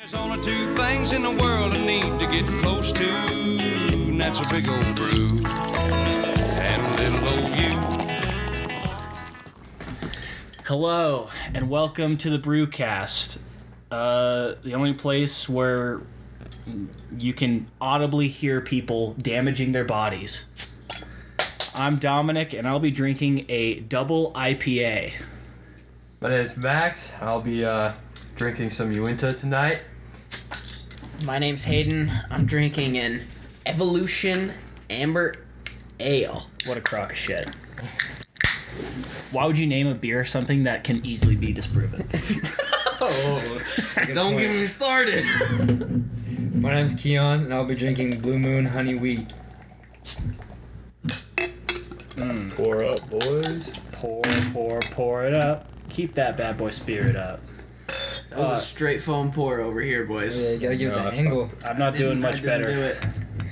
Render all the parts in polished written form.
There's only two things in the world I need to get close to, and that's a big old brew and little old you. Hello, and welcome to the Brewcast, the only place where you can audibly hear people damaging their bodies. I'm Dominic, and I'll be drinking a double IPA. My name is Max. I'll be drinking some Uinta tonight. My name's Hayden. I'm drinking an Evolution Amber Ale. What a crock of shit. Why would you name a beer something that can easily be disproven? Don't get me started. My name's Keon, and I'll be drinking Blue Moon Honey Wheat. Pour up, boys. Pour it up. Keep that bad boy spirit up. That was a straight foam pour over here, boys. Yeah, you gotta give it that angle. I'm not doing much better. Do it.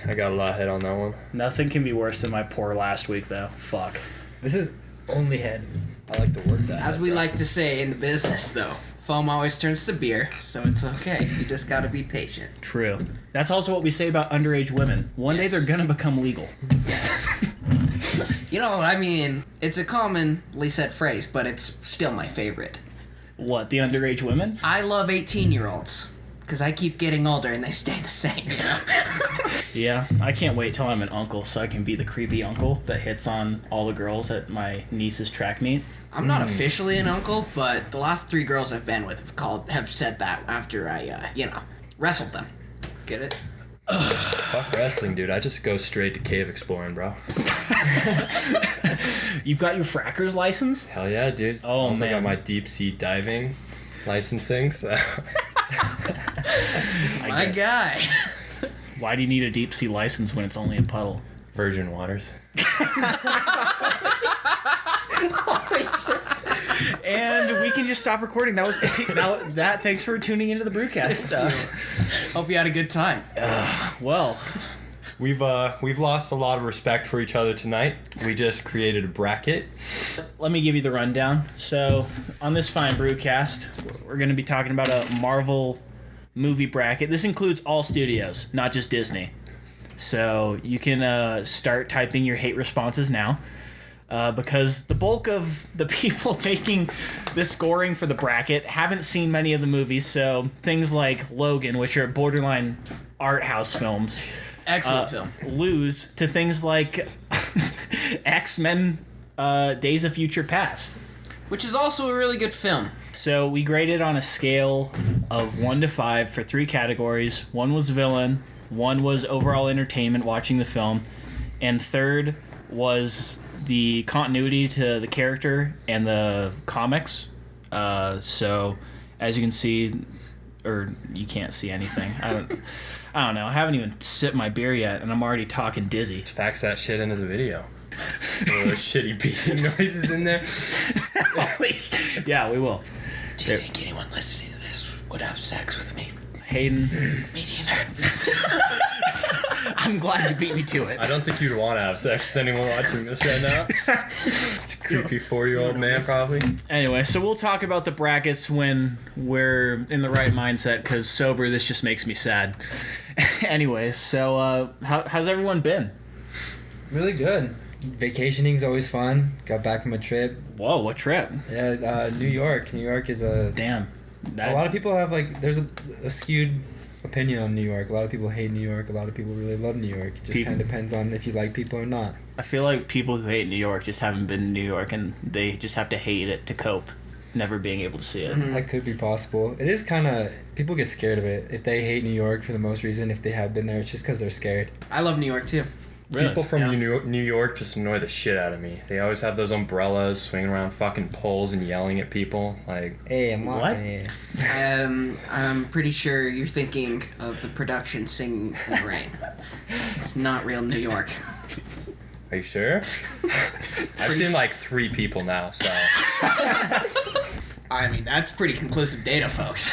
I got a lot of head on that one. Nothing can be worse than my pour last week, though. Fuck. This is only head. I like to work that. As we like to say in the business, though, foam always turns to beer, so it's okay. You just gotta be patient. True. That's also what we say about underage women. One day they're gonna become legal. You know, I mean, it's a commonly said phrase, but it's still my favorite. What, the underage women? I love 18-year-olds, because I keep getting older and they stay the same, you know? Yeah, I can't wait till I'm an uncle so I can be the creepy uncle that hits on all the girls at my niece's track meet. I'm not officially an uncle, but the last 3 girls I've been with have said that after I, wrestled them. Get it? Fuck wrestling, dude. I just go straight to cave exploring, bro. You've got your fracker's license? Hell yeah, dude. Oh, also man. got my deep sea diving licensing, so... My guy. Why do you need a deep sea license when it's only a puddle? Virgin waters. And we can just stop recording. That was thanks for tuning into the Brewcast. Hope you had a good time. Well, We've lost a lot of respect for each other tonight. We just created a bracket. let me give you the rundown. So, on this fine Brewcast, we're going to be talking about a Marvel movie bracket. This includes all studios, not just Disney. So, you can start typing your hate responses now. Because the bulk of the people taking the scoring for the bracket haven't seen many of the movies, so things like Logan, which are borderline art house films, Excellent film. lose to things like X-Men Days of Future Past. Which is also a really good film. So we graded on a scale of 1 to 5 for 3 categories. 1 was villain, 1 was overall entertainment watching the film, and 3rd was the continuity to the character and the comics. So as you can see, or you can't see anything. I don't know. I haven't even sipped my beer yet, and I'm already talking dizzy. Fax that shit into the video. Those shitty beeping noises in there. Yeah, we will. Do you think anyone listening to this would have sex with me? Hayden, Me neither. I'm glad you beat me to it. I don't think you'd want to have sex with anyone watching this right now. It's a creepy 4-year-old man, probably. Anyway, so we'll talk about the brackets when we're in the right mindset, because sober, this just makes me sad. Anyway, so how's everyone been? Really good. Vacationing's always fun. Got back from a trip. Whoa, what trip? Yeah, New York. New York is a Damn. lot of people have there's a skewed opinion on New York. A lot of people hate New York. A lot of people really love New York. It just kind of depends on if you like people or not. I feel like people who hate New York just haven't been to New York, and they just have to hate it to cope, never being able to see it. That could be possible. It is kind of... People get scared of it. If they hate New York for the most reason, if they have been there, it's just because they're scared. I love New York, too. Really? People from Yeah. New York just annoy the shit out of me. They always have those umbrellas, swinging around fucking poles and yelling at people. Like, Hey, I'm What? walking here. I'm pretty sure you're thinking of the production Singing in the Rain. It's not real New York. are you sure? I've seen like 3 people now, so... I mean, that's pretty conclusive data, folks.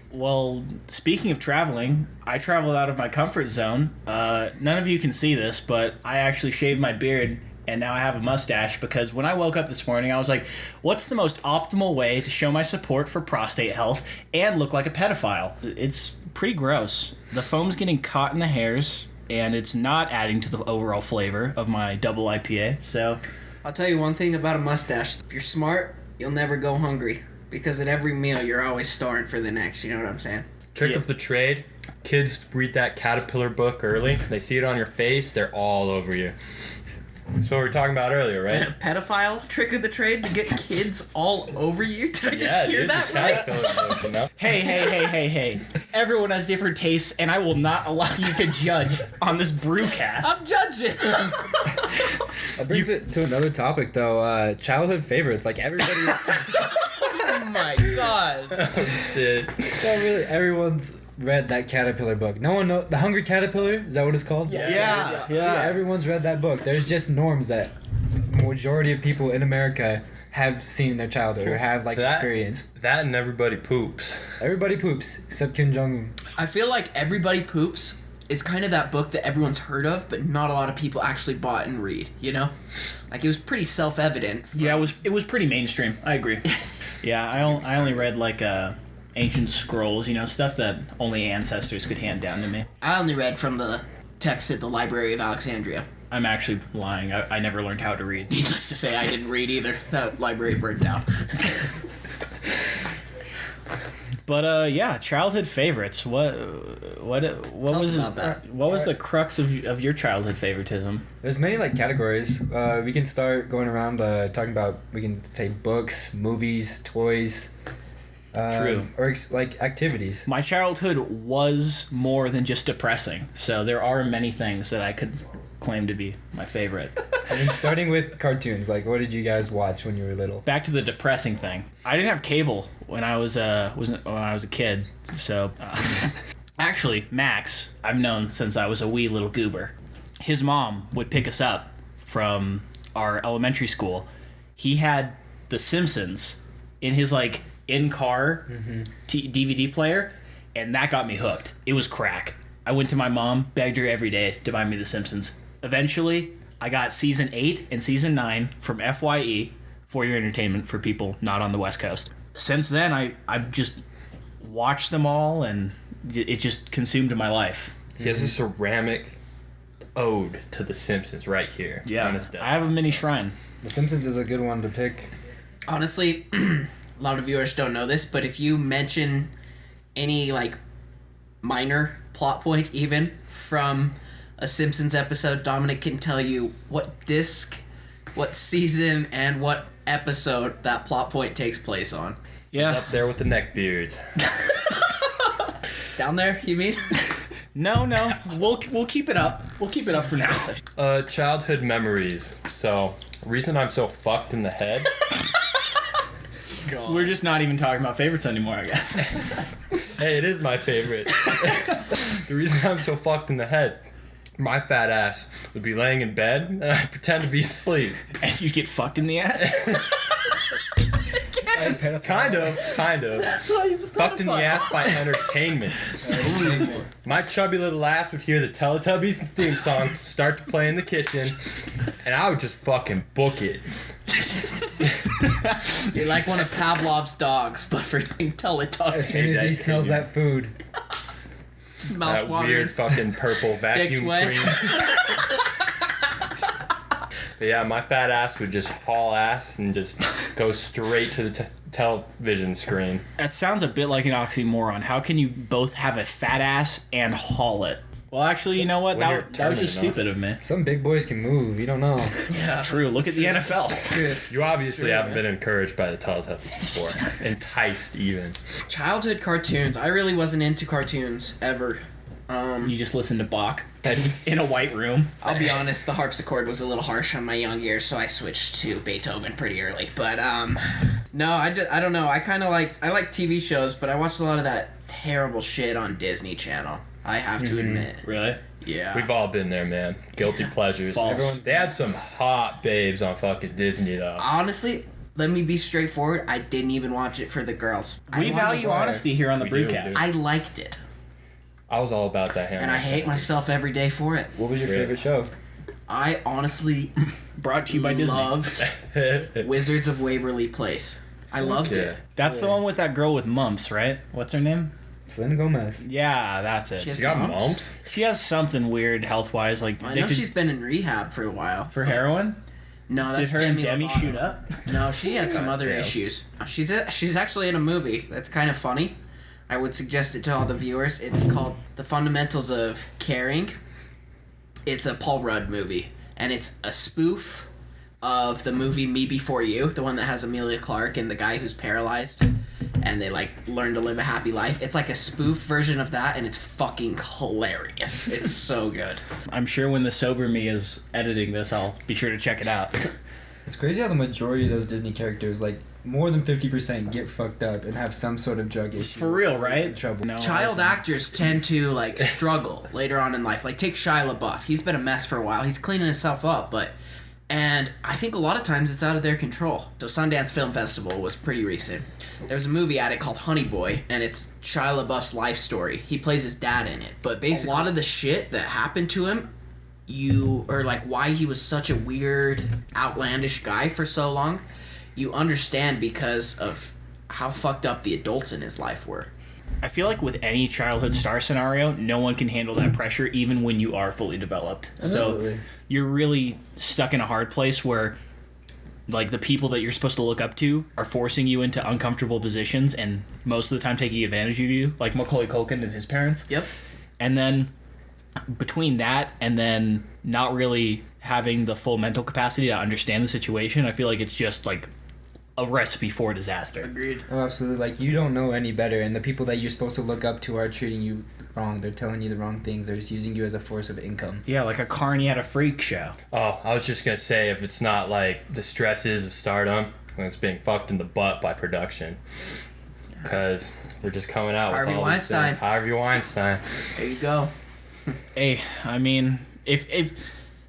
Well, speaking of traveling, I traveled out of my comfort zone. None of you can see this, but I actually shaved my beard and now I have a mustache because when I woke up this morning, I was like, what's the most optimal way to show my support for prostate health and look like a pedophile? It's pretty gross. The foam's getting caught in the hairs, and it's not adding to the overall flavor of my double IPA, so... I'll tell you one thing about a mustache. If you're smart, you'll never go hungry. Because at every meal, you're always storing for the next. You know what I'm saying? Trick of the trade. Kids read that caterpillar book early. They see it on your face. They're all over you. That's what we were talking about earlier, right? Is that a pedophile trick of the trade to get kids all over you? Did I just hear dude, that the right? caterpillar book, you know? Hey. Everyone has different tastes, and I will not allow you to judge on this brewcast. I'm judging. That brings it to another topic, though. Childhood favorites. Like, everybody... Oh my god. Oh, shit. Not really. Everyone's read that caterpillar book. No one knows. The Hungry Caterpillar? Is that what it's called? Yeah. See, everyone's read that book. There's just norms that majority of people in America have seen in their childhood or have, like, experienced. That and everybody poops. Everybody poops, except Kim Jong-un. I feel like Everybody Poops is kind of that book that everyone's heard of, but not a lot of people actually bought and read, you know? Like, it was pretty self-evident. Yeah, it was pretty mainstream. I agree. Yeah, I only read, like, ancient scrolls, you know, stuff that only ancestors could hand down to me. I only read from the text at the Library of Alexandria. I'm actually lying. I never learned how to read. Needless to say, I didn't read either. That library burned down. But yeah, childhood favorites. What was about that. what was the crux of your childhood favoritism? There's many, like, categories. We can start going around talking about, we can say books, movies, toys. True. Or, like, activities. My childhood was more than just depressing, so there are many things that I could claim to be my favorite. I mean, starting with cartoons. Like, what did you guys watch when you were little? Back to the depressing thing. I didn't have cable when I was a kid, so actually Max, I've known since I was a wee little goober. His mom would pick us up from our elementary school. He had The Simpsons in his, like, in-car DVD player, and that got me hooked. It was crack. I went to my mom, begged her every day to buy me The Simpsons. Eventually, I got season 8 and season 9 from FYE, For Your Entertainment, for people not on the West Coast. Since then, I've just watched them all, and it just consumed my life. He has a ceramic ode to The Simpsons right here. Yeah, on his desk. I have a mini shrine. The Simpsons is a good one to pick. Honestly, a lot of viewers don't know this, but if you mention any, like, minor plot point even from a Simpsons episode, Dominic can tell you what disc, what season, and what episode that plot point takes place on. Yeah. He's up there with the neckbeards. Down there, you mean? No, we'll keep it up. We'll keep it up for now. Childhood memories. So, reason I'm so fucked in the head. We're just not even talking about favorites anymore, I guess. Hey, it is my favorite. The reason I'm so fucked in the head, my fat ass would be laying in bed and I'd pretend to be asleep. And you get fucked in the ass? Kind of. Fucked in the ass by entertainment. My chubby little ass would hear the Teletubbies theme song start to play in the kitchen, and I would just fucking book it. You're like one of Pavlov's dogs, but for Teletubbies. As soon as he smells that food. Mouth That watering. weird fucking purple vacuum wet. cream. But yeah, my fat ass would just haul ass and just go straight to the television screen. That sounds a bit like an oxymoron. How can you both have a fat ass and haul it? Well, actually, you know what? When you're That was just determined stupid of me. Some big boys can move. You don't know. Yeah. True. Look at the NFL. You obviously true, haven't man. been encouraged by the Teletubbies before. Enticed, even. Childhood cartoons. I really wasn't into cartoons ever. You just listen to Bach in a white room. I'll be honest, the harpsichord was a little harsh on my young years, so I switched to Beethoven pretty early. But no, I don't know. I like TV shows, but I watched a lot of that terrible shit on Disney Channel. I have to admit. Really? Yeah. We've all been there, man. Guilty pleasures. False. They had some hot babes on fucking Disney, though. Honestly, let me be straightforward. I didn't even watch it for the girls. We value honesty here on the We do, Brewcast. dude. I liked it, I was all about that hammer. and I hate myself every day for it. What was your Really? favorite show? I honestly Brought to you by Disney. loved Wizards of Waverly Place. I loved it. That's the one with that girl with mumps, right? What's her name? Selena Gomez. Yeah, that's it. She has You got mumps? mumps? She has something weird health-wise, like I know addicted she's been in rehab for a while. for heroin. No, Did that's her and Demi Demi Lovato. shoot up? No, she had some other damn. issues. She's actually in a movie that's kind of funny. I would suggest it to all the viewers. It's called The Fundamentals of Caring. It's a Paul Rudd movie, and it's a spoof of the movie Me Before You, the one that has Emilia Clarke and the guy who's paralyzed, and they like learn to live a happy life. It's like a spoof version of that, and it's fucking hilarious. It's so good. I'm sure when the sober me is editing this, I'll be sure to check it out. It's crazy how the majority of those Disney characters, like more than 50%, get fucked up and have some sort of drug issue. For real, or right? Trouble. No, Child I actors tend to like struggle later on in life. Like take Shia LaBeouf. He's been a mess for a while. He's cleaning himself up, and I think a lot of times it's out of their control. So Sundance Film Festival was pretty recent. There was a movie at it called Honey Boy, and it's Shia LaBeouf's life story. He plays his dad in it. But basically, a lot of the shit that happened to him, or like why he was such a weird, outlandish guy for so long, you understand because of how fucked up the adults in his life were. I feel like with any childhood star scenario, no one can handle that pressure, even when you are fully developed. So Absolutely. you're really stuck in a hard place where, like, the people that you're supposed to look up to are forcing you into uncomfortable positions and most of the time taking advantage of you, like Macaulay Culkin and his parents. Yep. And then between that and then not really having the full mental capacity to understand the situation, I feel like it's just like a recipe for disaster. Agreed. Oh, absolutely. Like, you don't know any better, and the people that you're supposed to look up to are treating you wrong. They're telling you the wrong things. They're just using you as a force of income. Yeah, like a Carney at a freak show. Oh, I was just gonna say, if it's not like the stresses of stardom, when it's being fucked in the butt by production, because we're just coming out Harvey with all Weinstein. these things. Harvey Weinstein. There you go. Hey, I mean, if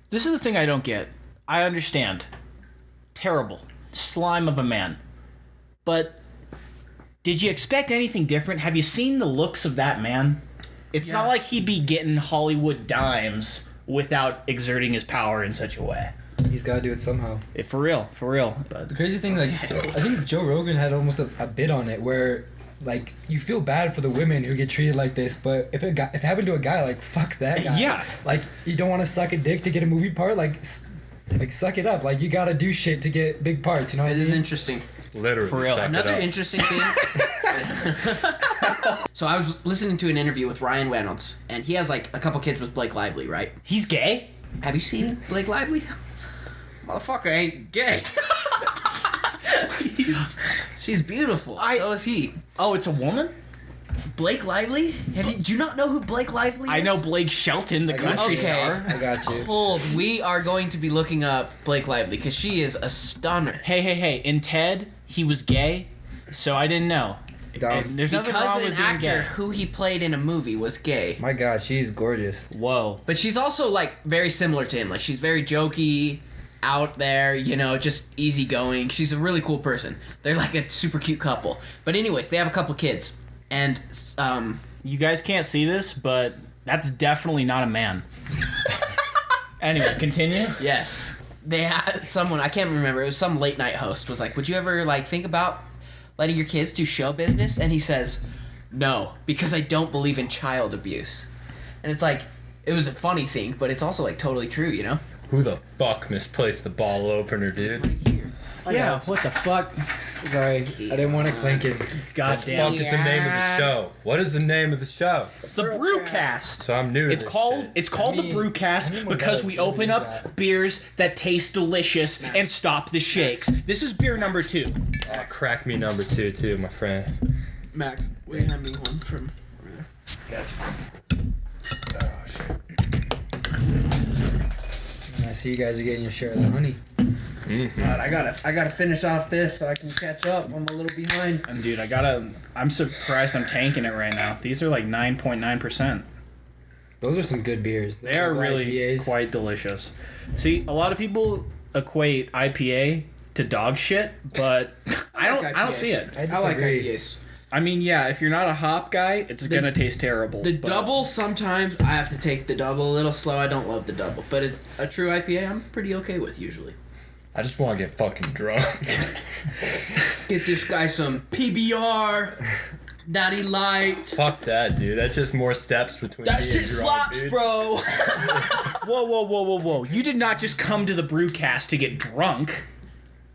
this is the thing I don't get. I understand. Terrible. Slime of a man. But did you expect anything different? Have you seen the looks of that man? It's not like he'd be getting Hollywood dimes without exerting his power in such a way. He's got to do it somehow. For real. But The crazy thing, like, I think Joe Rogan had almost a bit on it where, like, you feel bad for the women who get treated like this, but if it happened to a guy, like, fuck that guy. Yeah. Like, you don't want to suck a dick to get a movie part? Like, suck it up. Like, you gotta do shit to get big parts, you know what I It mean? is interesting. Literally. For real. suck it Another up. interesting thing. So I was listening to an interview with Ryan Reynolds, and he has like a couple kids with Blake Lively, right? he's gay? Have you seen Blake Lively? Motherfucker ain't gay. She's beautiful. So is he. Oh, it's a woman? Blake Lively? Do you not know who Blake Lively is? I know Blake Shelton, the country Okay. star. I got you. Hold, we are going to be looking up Blake Lively because she is a stunner. Hey. In Ted, he was gay, so I didn't know. Dumb. And there's nothing wrong Because with an being actor gay. who he played in a movie was gay. My God, she's gorgeous. Whoa. But she's also like very similar to him. Like she's very jokey, out there, you know, just easygoing. She's a really cool person. They're like a super cute couple. But anyways, they have a couple kids. And You guys can't see this, but that's definitely not a man. Anyway, continue. yes. They had someone, I can't remember, it was some late night host was like, "Would you ever like think about letting your kids do show business?" And he says, "No, because I don't believe in child abuse." And it's like, it was a funny thing, but it's also like totally true, you know? Who the fuck misplaced the ball opener, dude? Right here. Yeah, what the fuck? Sorry, I didn't want to clink it. God Fuck damn. is the name of the show? What is the name of the show? It's the Brewcast. So I'm new to It's this called shit. it's called I mean- the Brewcast I need more because guys we to open do up that. beers that taste delicious and stop the shakes. This is beer number 2. Oh, crack me number 2 too, my friend. Max, will you hand me one from over there? I see you guys are getting your share of the honey. God, I gotta finish off this so I can catch up. I'm a little behind. And dude, I'm surprised I'm tanking it right now. These are like 9.9%. Those are some good beers. They are really IPAs. quite delicious. See, a lot of people equate IPA to dog shit, but I don't see it. I I like disagree. IPAs. I mean, yeah, if you're not a hop guy, it's gonna taste terrible. The double, sometimes I have to take the double a little slow. I don't love the double. But a true IPA, I'm pretty okay with usually. I just want to get fucking drunk. Get this guy some PBR, Natty Light. Fuck that, dude. That's just more steps between That me shit and drunk, slaps, dude. bro. Whoa. You did not just come to the Brewcast to get drunk.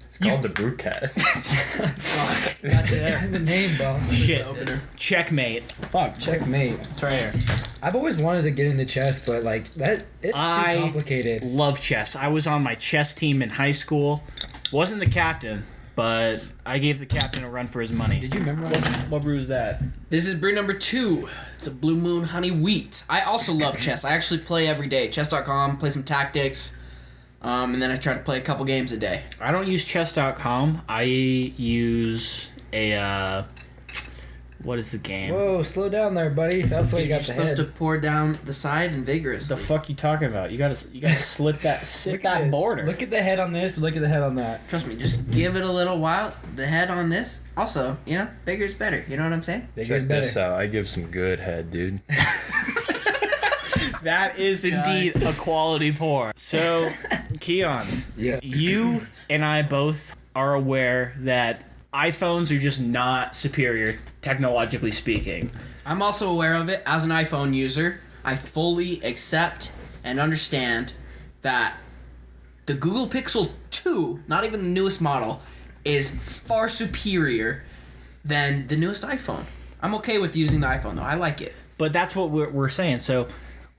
It's called the Brewcast. Fuck, that's It's it. in the name, bro. Shit. The opener. Checkmate. Fuck, checkmate. It's right here. I've always wanted to get into chess, but like it's too complicated. Love chess. I was on my chess team in high school. Wasn't the captain, but I gave the captain a run for his money. Did you memorize? What brew is that? This is brew number 2. It's a Blue Moon Honey Wheat. I also love chess. I actually play every day. Chess.com, play some tactics. And then I try to play a couple games a day. I don't use chess.com. I use a what is the game? Whoa, slow down there, buddy. That's why you You're got the supposed head. to pour down the side and vigorously. The fuck you talking about? You gotta slip that Look at it. border. Look at the head on this. Look at the head on that. Trust me, just give it a little while. The head on this. Also, bigger is better. You know what I'm saying? Bigger is Check better. this out. I give some good head, dude. That is indeed a quality pour. So, Keon, Yeah. you and I both are aware that iPhones are just not superior, technologically speaking. I'm also aware of it as an iPhone user. I fully accept and understand that the Google Pixel 2, not even the newest model, is far superior than the newest iPhone. I'm okay with using the iPhone, though. I like it. But that's what we're saying. So,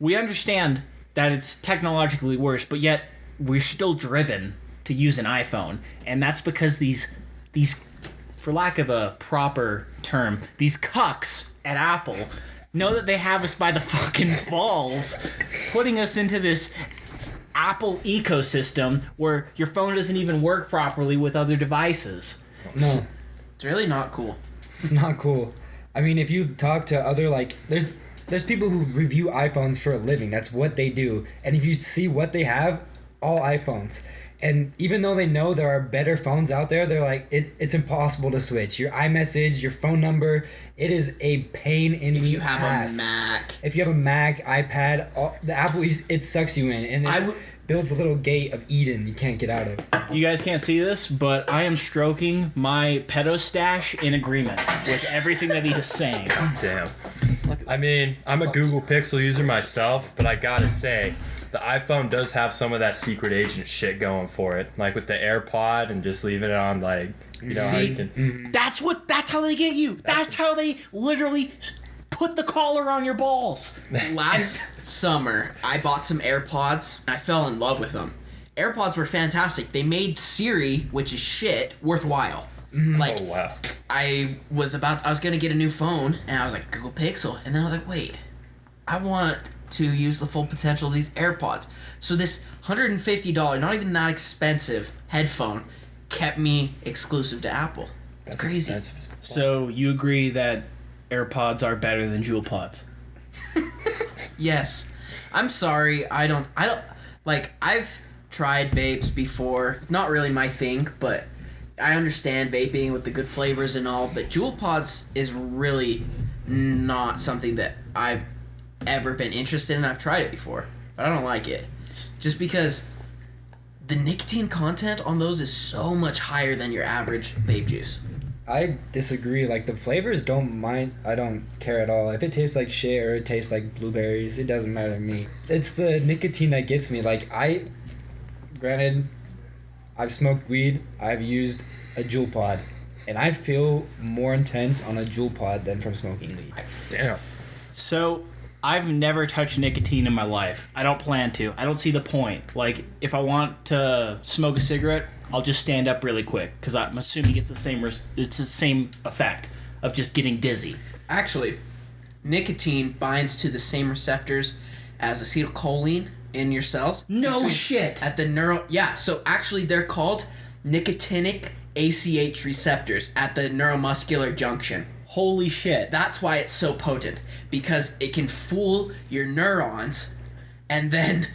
we understand that it's technologically worse, but yet we're still driven to use an iPhone. And that's because these for lack of a proper term, these cucks at Apple know that they have us by the fucking balls, putting us into this Apple ecosystem where your phone doesn't even work properly with other devices. No, It's really not cool. it's not cool. I mean, if you talk to other there's people who review iPhones for a living. That's what they do. And if you see what they have, all iPhones. And even though they know there are better phones out there, they're like, it's impossible to switch. Your iMessage, your phone number, it is a pain in If the you have ass. a Mac. If you have a Mac, iPad, the Apple, it sucks you in. And it builds a little gate of Eden you can't get out of. You guys can't see this, but I am stroking my pedo stash in agreement with everything that he is saying. Damn. I mean, I'm a Google Pixel user myself, but I gotta say, the iPhone does have some of that secret agent shit going for it. Like with the AirPod and just leaving it on, like, how you can... That's how they get you. That's how they literally put the collar on your balls. Last summer, I bought some AirPods, and I fell in love with them. AirPods were fantastic. They made Siri, which is shit, worthwhile. Like, Oh, wow. I was gonna get a new phone, and I was like, Google Pixel. And then I was like, wait, I want to use the full potential of these AirPods. So this $150, not even that expensive headphone kept me exclusive to Apple. It's crazy. expensive. So you agree that AirPods are better than Juul Pods? Yes. I'm sorry, I don't, like, I've tried vapes before. Not really my thing, but I understand vaping with the good flavors and all, but Juul Pods is really not something that I've ever been interested in. I've tried it before, but I don't like it. Just because the nicotine content on those is so much higher than your average vape juice. I disagree. Like, the flavors don't mind. I don't care at all. If it tastes like shit or it tastes like blueberries, it doesn't matter to me. It's the nicotine that gets me. Like, granted, I've smoked weed. I've used a Juul Pod, and I feel more intense on a Juul Pod than from smoking weed. Damn. So I've never touched nicotine in my life. I don't plan to. I don't see the point. Like, if I want to smoke a cigarette, I'll just stand up really quick because I'm assuming it's the same effect of just getting dizzy. Actually, nicotine binds to the same receptors as acetylcholine in your cells. No shit. At the so actually they're called nicotinic ACH receptors at the neuromuscular junction. Holy shit. That's why it's so potent, because it can fool your neurons, and then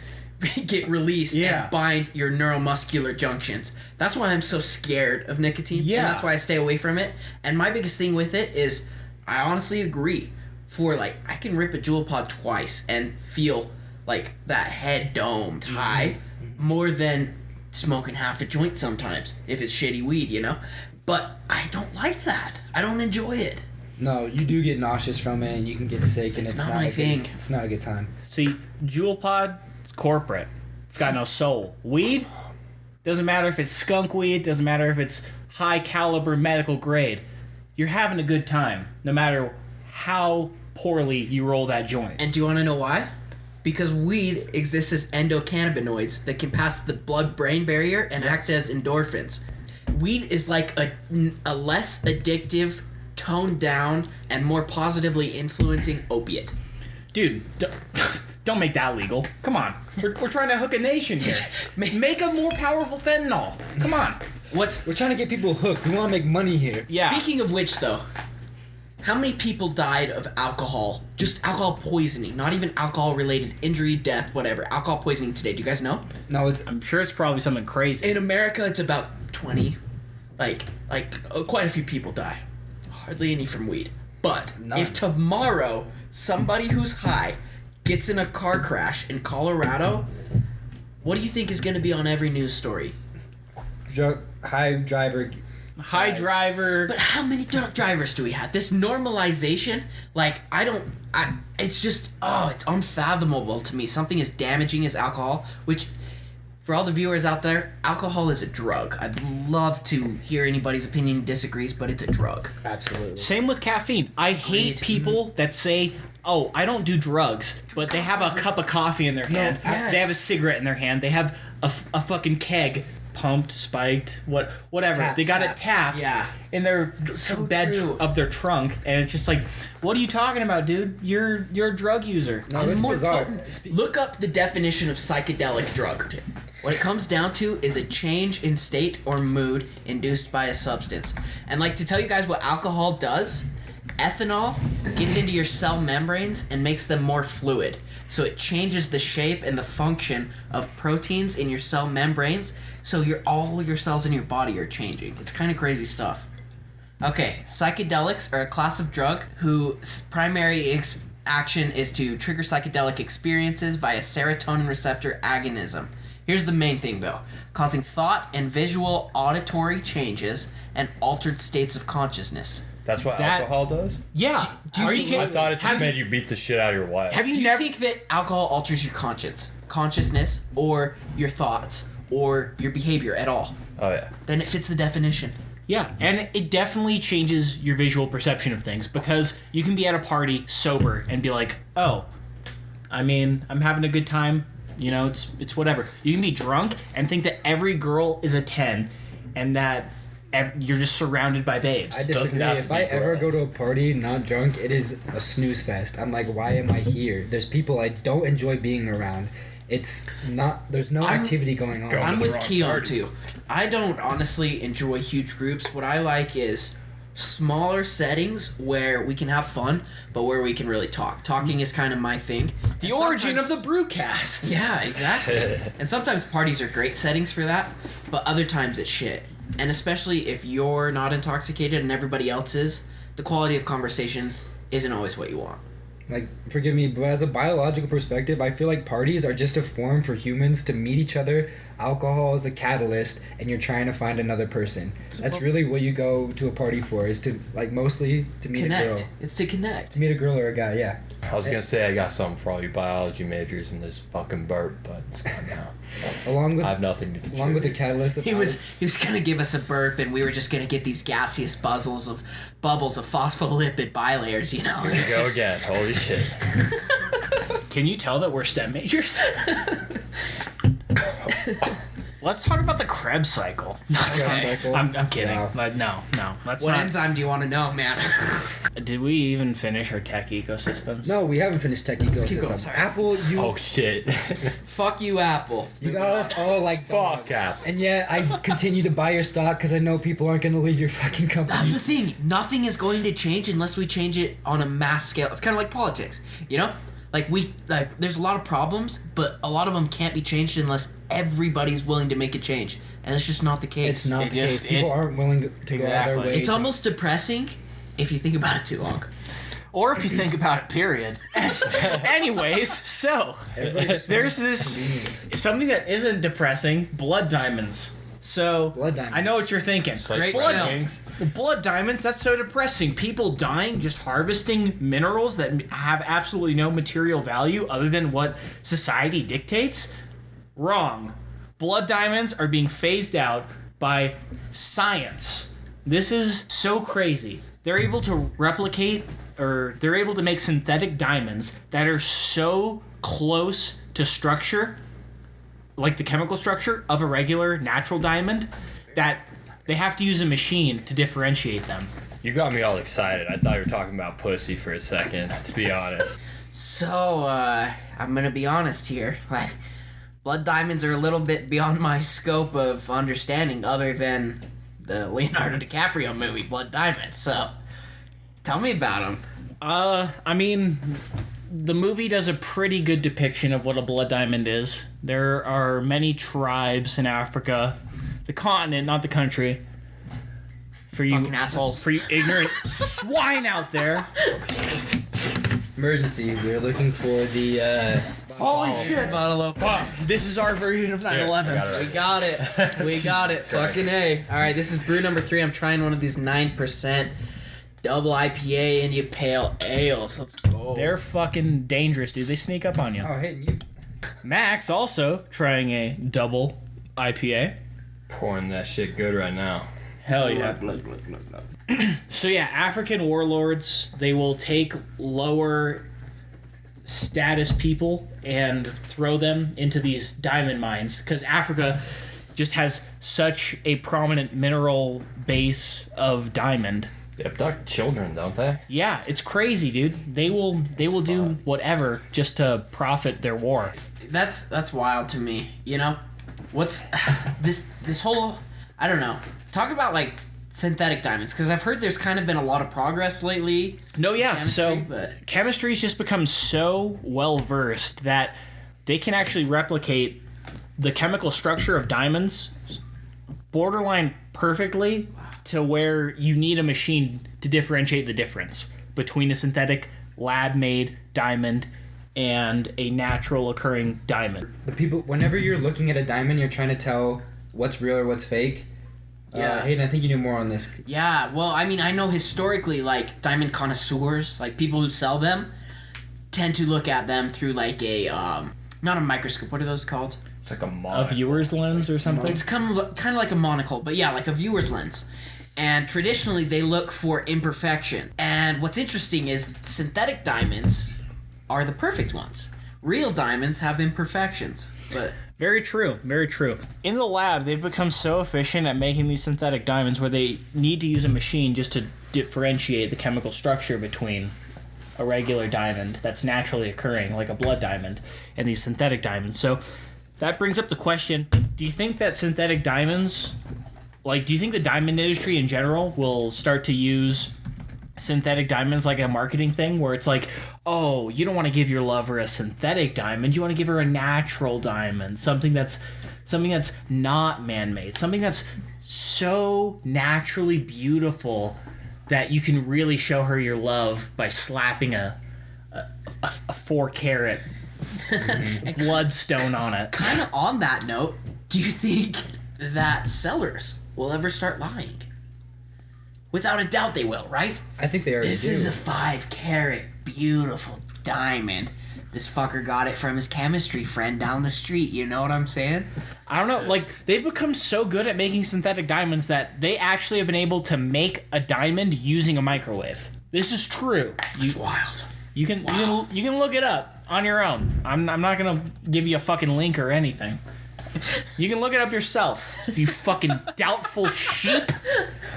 get released Yeah. and bind your neuromuscular junctions. That's why I'm so scared of nicotine. Yeah. And that's why I stay away from it. And my biggest thing with it is I honestly agree. For like, I can rip a Juul pod twice and feel like that head domed high more than smoking half a joint sometimes if it's shitty weed, you know? But I don't like that. I don't enjoy it. No, you do get nauseous from it, and you can get sick, and It's it's not not my a good- thing. It's not a good time. See, Juul Pod, it's corporate. It's got no soul. Weed, doesn't matter if it's skunk weed, doesn't matter if it's high caliber medical grade. You're having a good time, no matter how poorly you roll that joint. And do you want to know why? Because weed exists as endocannabinoids that can pass the blood-brain barrier and act as endorphins. Weed is like a less addictive, toned down, and more positively influencing opiate. Dude, don't make that legal. Come on. We're trying to hook a nation here. Make a more powerful fentanyl. Come on. We're trying to get people hooked. We want to make money here. Yeah. Speaking of which, though, how many people died of alcohol? Just alcohol poisoning, not even alcohol-related injury, death, whatever. Alcohol poisoning today. Do you guys know? No, it's I'm sure it's probably something crazy. In America, it's about 20. Quite a few people die. Hardly any from weed. But None. if tomorrow somebody who's high gets in a car crash in Colorado, what do you think is going to be on every news story? high driver. High driver. But how many drunk drivers do we have? This normalization, it's just, it's unfathomable to me. Something as damaging as alcohol, which, for all the viewers out there, alcohol is a drug. I'd love to hear anybody's opinion disagrees, but it's a drug. Absolutely. Same with caffeine. I hate Agreed. people that say, "Oh, I don't do drugs," but they have a cup of coffee in their hand. yes. They have a cigarette in their hand. They have a fucking keg, pumped, spiked, whatever. Tapped, they got tapped. it tapped Yeah. in their So bed true. of their trunk, and it's just like, what are you talking about, dude? You're a drug user. No, it's More bizarre. potent. Look up the definition of psychedelic drug. What it comes down to is a change in state or mood induced by a substance. And to tell you guys what alcohol does, ethanol gets into your cell membranes and makes them more fluid. So it changes the shape and the function of proteins in your cell membranes. So all your cells in your body are changing. It's kind of crazy stuff. Okay, psychedelics are a class of drug whose primary action is to trigger psychedelic experiences via serotonin receptor agonism. Here's the main thing though, causing thought and visual auditory changes and altered states of consciousness. That's what That- alcohol does? Yeah. Do you Are think- kidding? I thought it just Have- made you beat the shit out of your wife. Have you Do you never? think that alcohol alters your consciousness, or your thoughts, or your behavior at all? Oh, yeah. Then it fits the definition. Yeah, and it definitely changes your visual perception of things, because you can be at a party sober and be like, "Oh, I mean, I'm having a good time. You know, it's whatever." You can be drunk and think that every girl is a 10, and that you're just surrounded by babes. I Doesn't disagree. have to If be I ever go girls. to a party not drunk, it is a snooze fest. I'm like, why am I here? There's people I don't enjoy being around. It's not. There's no I'm- activity going on. Go. I'm the with wrong Keon parties. too. I don't honestly enjoy huge groups. What I like is smaller settings where we can have fun, but where we can really talk. Talking is kind of my thing. the And origin of sometimes- the Brewcast. Yeah, exactly. And sometimes parties are great settings for that, but other times it's shit. And especially if you're not intoxicated and everybody else is, the quality of conversation isn't always what you want. Like, forgive me, but as a biological perspective, I feel like parties are just a form for humans to meet each other. Alcohol is a catalyst, and you're trying to find another person. That's really what you go to a party for, is to, mostly to meet a Connect. girl. It's to connect. To meet a girl or a guy, yeah. I was going to say I got something for all you biology majors in this fucking burp, but it's gone now. Along with I have nothing to along with the contribute. catalyst of He was gonna give us a burp, and we were just gonna get these gaseous bubbles of phospholipid bilayers, you know. Here we go again. Holy shit. Can you tell that we're STEM majors? Let's talk about the Krebs cycle. Krebs cycle? I'm kidding. Wow. But no. Let's What not. enzyme do you want to know, man? Did we even finish our tech ecosystems? No, we haven't finished tech keep going, ecosystem. sorry. Apple, you Oh, shit. Fuck you, Apple. you got us all like Fuck dogs. Apple. And yet I continue to buy your stock because I know people aren't going to leave your fucking That's company. the thing. Nothing is going to change unless we change it on a mass scale. It's kind of like politics, you know? there's a lot of problems, but a lot of them can't be changed unless everybody's willing to make a change, and it's just not the case. It's not the case. People aren't willing to go out of their way. It's almost depressing if you think about it too long. Or if you think about it, period. Anyways, so there's this something that isn't depressing: blood diamonds. So Blood diamonds. I know what you're thinking. Great blood, film. blood diamonds. That's so depressing. People dying just harvesting minerals that have absolutely no material value other than what society dictates. Wrong. Blood diamonds are being phased out by science. This is so crazy. They're able to replicate, or they're able to make synthetic diamonds that are so close to structure, like the chemical structure of a regular natural diamond, that they have to use a machine to differentiate them. You got me all excited. I thought you were talking about pussy for a second, to be honest. So, I'm gonna be honest here. Blood diamonds are a little bit beyond my scope of understanding, other than the Leonardo DiCaprio movie, Blood Diamonds. So, tell me about them. I mean, the movie does a pretty good depiction of what a blood diamond is. There are many tribes in Africa, the continent, not the country. For you Fucking assholes. For you ignorant swine out there. Emergency. We're looking for the. Holy shit. Bottle of This is our version of 9/11. We got it. We got it. Fucking A. Alright, this is brew number 3. I'm trying one of these 9% double IPA India Pale Ales. Let's go. They're fucking dangerous, dude. They sneak up on you. Oh, hey, you. Max also trying a double IPA. Pouring that shit good right now. Hell yeah. So yeah, African warlords, they will take lower status people and throw them into these diamond mines, because Africa just has such a prominent mineral base of diamond. They abduct children, don't they? Yeah, it's crazy, dude. They will do whatever just to profit their war. That's wild to me. You know, what's this whole, I don't know. Talk about like synthetic diamonds, because I've heard there's kind of been a lot of progress lately. No, yeah. Chemistry, but Chemistry's just become so well versed that they can actually replicate the chemical structure of diamonds borderline perfectly, to where you need a machine to differentiate the difference between a synthetic lab-made diamond and a natural occurring diamond. The people, whenever you're looking at a diamond, you're trying to tell what's real or what's fake. Yeah. Hayden, I think you knew more on this. yeah, well, I mean, I know historically, like, diamond connoisseurs, like people who sell them, tend to look at them through like a not a microscope. What are those called? It's like a A monocle. viewer's lens or something? It's kind of like a monocle, but yeah, like a viewer's lens. And traditionally, they look for imperfection. And what's interesting is synthetic diamonds are the perfect ones. Real diamonds have imperfections, but Very true, very true. In the lab, they've become so efficient at making these synthetic diamonds where they need to use a machine just to differentiate the chemical structure between a regular diamond that's naturally occurring, like a blood diamond, and these synthetic diamonds. So that brings up the question, do you think that synthetic diamonds, like, do you think the diamond industry in general will start to use synthetic diamonds like a marketing thing, where it's like, oh, you don't want to give your lover a synthetic diamond, you want to give her a natural diamond, something that's not man-made, something that's so naturally beautiful that you can really show her your love by slapping a 4-carat bloodstone on it. kind of on that note, do you think that sellers will ever start lying? Without a doubt they will, right? I think they already This do. is a 5-carat beautiful diamond. This fucker got it from his chemistry friend down the street, you know what I'm saying? I don't know, like, they've become so good at making synthetic diamonds that they actually have been able to make a diamond using a microwave. This is true. It's wild. You can look it up on your own. I'm not gonna give you a fucking link or anything. You can look it up yourself, you fucking doubtful sheep.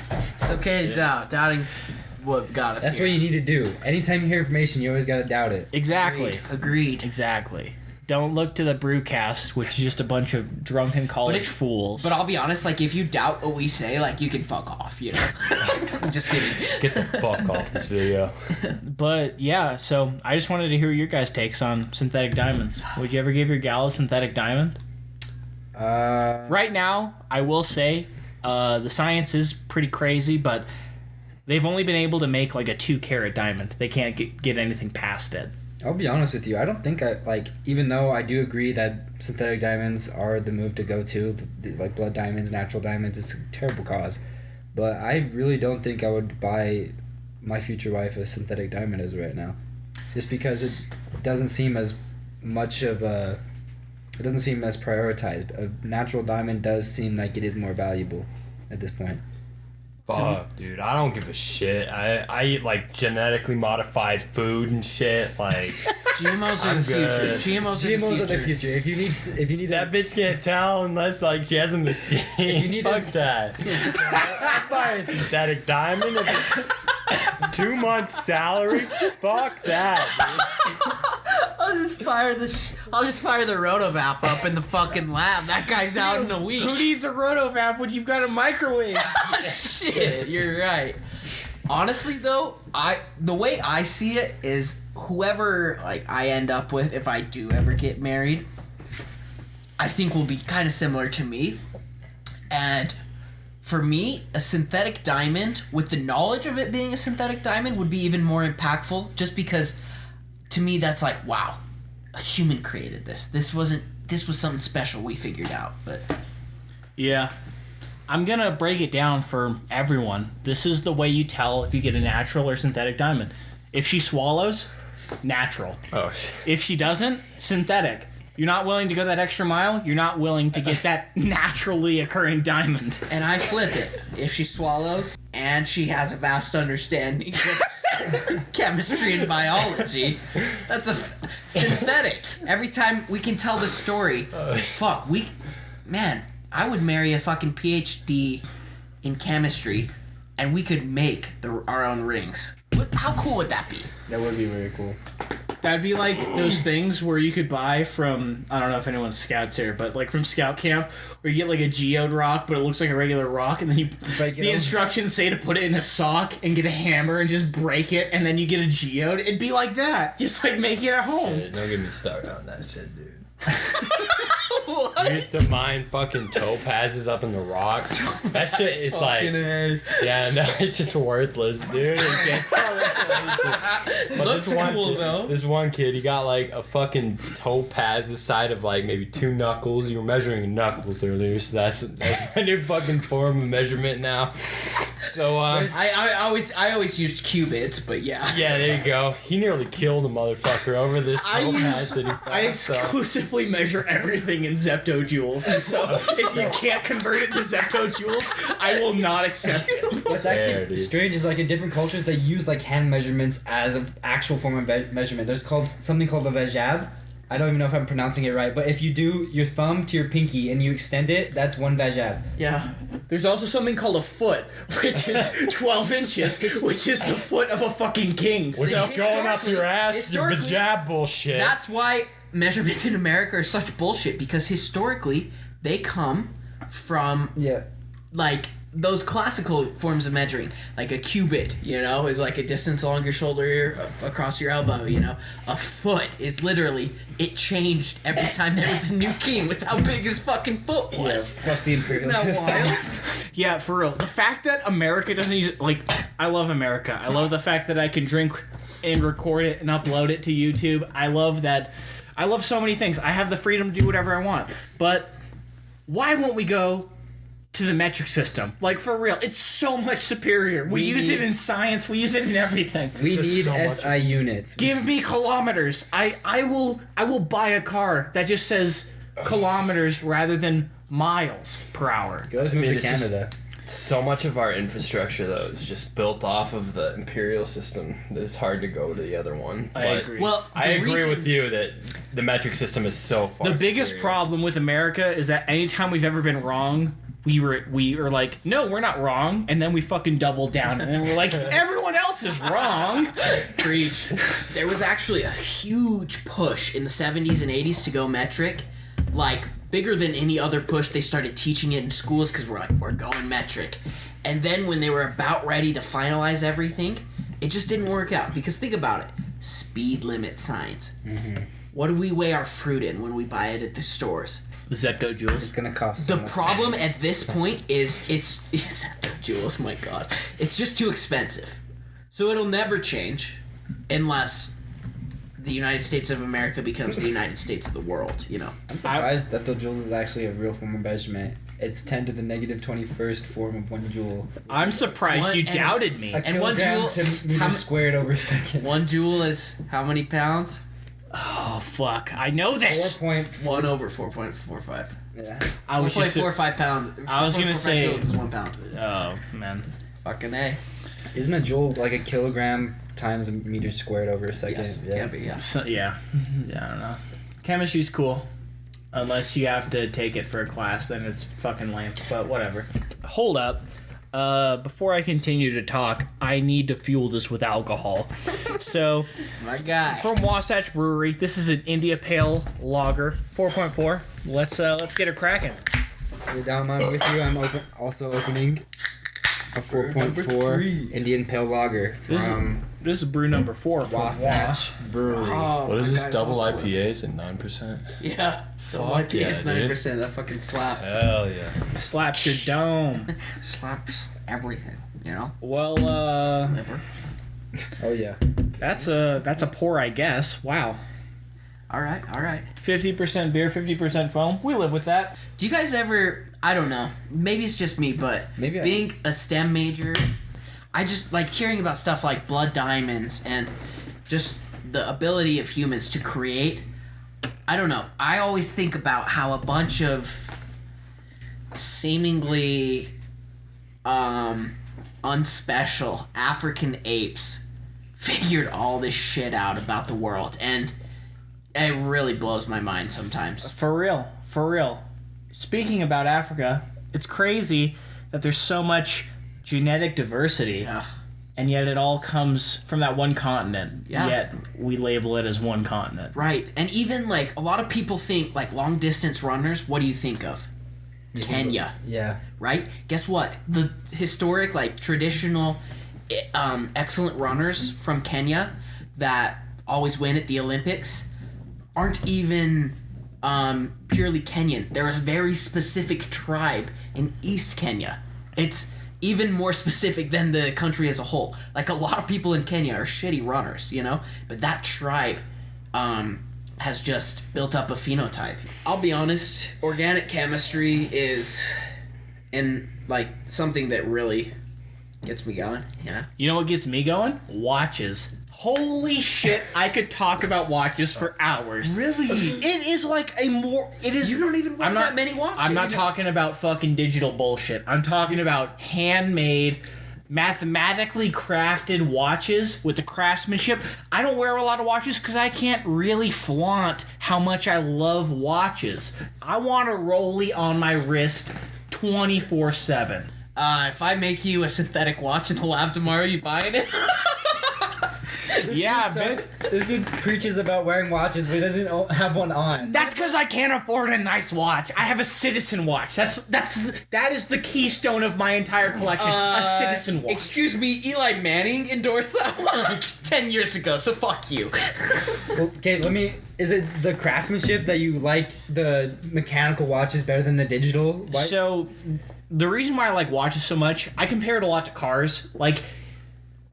It's okay to doubt. Doubting's what got us That's here. what you need to do. Anytime you hear information, you always gotta doubt it. Exactly. Agreed. Exactly. don't look to the Brewcast, which is just a bunch of drunken college fools. But I'll be honest, like, if you doubt what we say, like, you can fuck off, you know? Just kidding. Get the fuck off this video. But yeah, so I just wanted to hear your guys' takes on synthetic diamonds. Would you ever give your gal a synthetic diamond? Right now, I will say, the science is pretty crazy, but they've only been able to make like a 2-carat diamond. They can't get anything past it. I'll be honest with you. I don't think even though I do agree that synthetic diamonds are the move to go to, like blood diamonds, natural diamonds, it's a terrible cause. But I really don't think I would buy my future wife a synthetic diamond as of right now. Just because it doesn't seem as much of a... It doesn't seem as prioritized. A natural diamond does seem like it is more valuable at this point. Fuck, dude, I don't give a shit. I eat like genetically modified food and shit. Like GMOs are the future. GMOs are the future. If you need that bitch can't tell unless like she has a machine. If you need Fuck that. I buy a synthetic diamond. 2 months salary. Fuck that, dude. I'll just fire the Rotovap up in the fucking lab. That guy's out in a week. Who needs a Rotovap when you've got a microwave? Shit, you're right. Honestly, though, the way I see it is whoever like I end up with, if I do ever get married, I think will be kind of similar to me. And for me, a synthetic diamond, with the knowledge of it being a synthetic diamond, would be even more impactful. Just because, to me, that's like, wow, a human created this. This was something special we figured out. But yeah. I'm going to break it down for everyone. This is the way you tell if you get a natural or synthetic diamond. If she swallows, natural. Oh, if she doesn't, synthetic. You're not willing to go that extra mile, you're not willing to get that naturally occurring diamond. And I flip it. If she swallows and she has a vast understanding of chemistry and biology, that's a synthetic. Every time we can tell the story, I would marry a fucking PhD in chemistry and we could make our own rings. How cool would that be? That would be very cool. That'd be like those things where you could buy from, I don't know if anyone's scouts here, but like from scout camp, where you get like a geode rock, but it looks like a regular rock, and then the instructions say to put it in a sock and get a hammer and just break it, and then you get a geode. It'd be like that. Just like make it at home. shit, don't get me started on that shit, dude. What? I used to mine fucking topazes up in the rock. That shit is like, yeah, no, it's just worthless, dude. It gets but Looks cool, though. This one kid, he got like a fucking topaz the side of like maybe 2 knuckles. You were measuring knuckles earlier, so that's my new fucking form of measurement now. So I always used cubits, but yeah. yeah, there you go. He nearly killed a motherfucker over this topaz that he found. I exclusively measure everything in zeptojoules. So if you can't convert it to zeptojoules, I will not accept it. What's actually strange is like in different cultures they use like hand measurements as an actual form of measurement. There's something called a vajab. I don't even know if I'm pronouncing it right, but if you do your thumb to your pinky and you extend it, that's 1 vajab. Yeah. There's also something called a foot, which is 12 inches, which is the foot of a fucking king. Which So is going up your ass, your vajab bullshit. That's why measurements in America are such bullshit, because historically they come from like those classical forms of measuring, like a cubit, is like a distance along your shoulder across your elbow, A foot is literally, it changed every time there was a new king with how big his fucking foot was. Yeah, fuck the imperial Isn't that system. wild? Yeah, for real. The fact that America doesn't use it, like, I love America. I love the fact that I can drink and record it and upload it to YouTube. I love so many things. I have the freedom to do whatever I want. But why won't we go to the metric system? Like, for real, it's so much superior. We use it in science. We use it in everything. We need SI units. Give me kilometers. I will buy a car that just says kilometers rather than miles per hour. Let's move to Canada. So much of our infrastructure, though, is just built off of the imperial system that it's hard to go to the other one. I agree. Well, I agree with you that the metric system is so far The biggest superior. problem with America is that anytime we've ever been wrong, we were like, no, we're not wrong, and then we fucking doubled down, and then we're like, everyone else is wrong. Preach. There was actually a huge push in the 70s and 80s to go metric, like bigger than any other push. They started teaching it in schools because we're like, we're going metric. And then when they were about ready to finalize everything, it just didn't work out. Because think about it. Speed limit signs. Mm-hmm. What do we weigh our fruit in when we buy it at the stores? Zepto Jules. It's gonna cost so The much. problem at this point is it's Zepto Jules, my god. It's just too expensive. So it'll never change unless the United States of America becomes the United States of the world, you know. I'm surprised Zepto Joules is actually a real form of measurement. It's 10 to the negative 21st form of 1 joule. I'm surprised What? you And- doubted me. A And 1 kilogram joule- to how meter m- squared over second. 1 joule is how many pounds? Oh, fuck. I know this. 4.4. 1 over 4.45. Yeah. I was just... 4.45 pounds. I was gonna 4.45 say- joules is 1 pound. Oh, man. Fucking A. Isn't a joule like a kilogram times a meter squared over a second? Yes. Yeah. Can't be, yeah. So, yeah. Yeah, I don't know. Chemistry's cool. Unless you have to take it for a class, then it's fucking lame. But whatever. Hold up. Before I continue to talk, I need to fuel this with alcohol. So, My guy. from Wasatch Brewery, this is an India Pale Lager, 4.4. Let's get her cracking. You're down mine with you. I'm also opening a 4.4 Indian Pale Lager from This is brew number 4 from Wasatch Brewery. Oh, What is my this, guy's double also- IPAs at 9%? Yeah. Fuck yeah, It's dude. 9%. That fucking slaps. Hell yeah. Slaps your dome. Slaps everything, you know? Well, Liver. Oh yeah. that's a pour, I guess. Wow. Alright. 50% beer, 50% foam. We live with that. Do you guys ever, I don't know, maybe it's just me, but Maybe I- being a STEM major, I just like hearing about stuff like blood diamonds and just the ability of humans to create. I don't know. I always think about how a bunch of seemingly unspecial African apes figured all this shit out about the world, and it really blows my mind sometimes. For real. Speaking about Africa, it's crazy that there's so much genetic diversity, Yeah. and yet it all comes from that one continent. Yeah. Yet we label it as one continent. Right, and even like a lot of people think like long distance runners. What do you think of? Kenya, Yeah. right? Guess what? The historic, like traditional, excellent runners from Kenya that always win at the Olympics aren't even purely Kenyan. They're a very specific tribe in East Kenya. It's even more specific than the country as a whole. Like a lot of people in Kenya are shitty runners, you know? But that tribe has just built up a phenotype. I'll be honest, organic chemistry is like something that really gets me going, you know? You know what gets me going? Watches. Holy shit, I could talk about watches for hours. Really? It is like it is. You don't even wear I'm not- that many watches. I'm not talking about fucking digital bullshit. I'm talking about handmade, mathematically crafted watches with the craftsmanship. I don't wear a lot of watches because I can't really flaunt how much I love watches. I want a Rollie on my wrist 24/7. If I make you a synthetic watch in the lab tomorrow, you buying it? Yeah, So, bitch. this dude preaches about wearing watches, but he doesn't have one on. That's because I can't afford a nice watch. I have a Citizen watch. That is the keystone of my entire collection. A Citizen watch. Excuse me, Eli Manning endorsed that watch 10 years ago, so fuck you. Okay, is it the craftsmanship that you like the mechanical watches better than the digital? Why? So, the reason why I like watches so much, I compare it a lot to cars. Like,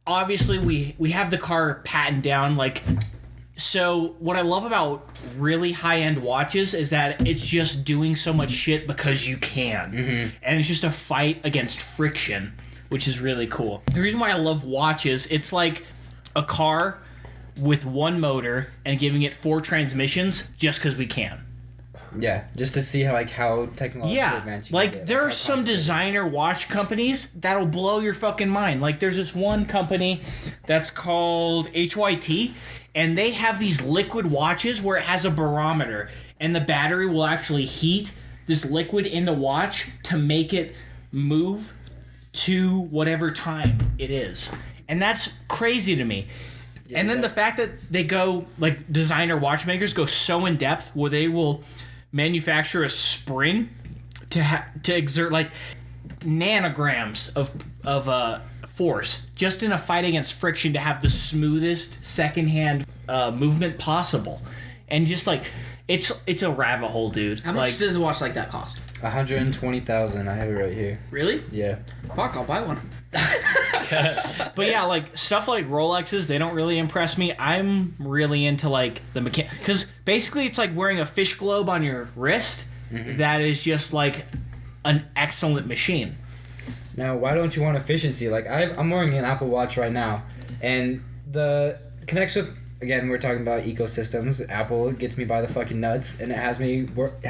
obviously, we have the car patent down. Like, so what I love about really high-end watches is that it's just doing so much shit because you can. Mm-hmm. And it's just a fight against friction, which is really cool. The reason why I love watches, it's like a car with one motor and giving it 4 transmissions just because we can. Yeah, just to see how technologically Yeah, advanced you like can get, there are how some complicated. designer watch companies that'll blow your fucking mind. Like there's this one company that's called HYT, and they have these liquid watches where it has a barometer, and the battery will actually heat this liquid in the watch to make it move to whatever time it is. And that's crazy to me. And then the fact that they go, like, designer watchmakers go so in depth where they will manufacture a spring to exert, like, nanograms of force just in a fight against friction to have the smoothest secondhand movement possible. And just, like, it's a rabbit hole, dude. How much does a watch like that cost? 120,000. I have it right here. Really? Yeah. Fuck, I'll buy one. But yeah, like, stuff like Rolexes, they don't really impress me. I'm really into, like, the because basically it's like wearing a fish globe on your wrist that is just, like, an excellent machine. Now, why don't you want efficiency? Like, I'm wearing an Apple Watch right now, and the connects with, again, we're talking about ecosystems. Apple gets me by the fucking nuts, and it has me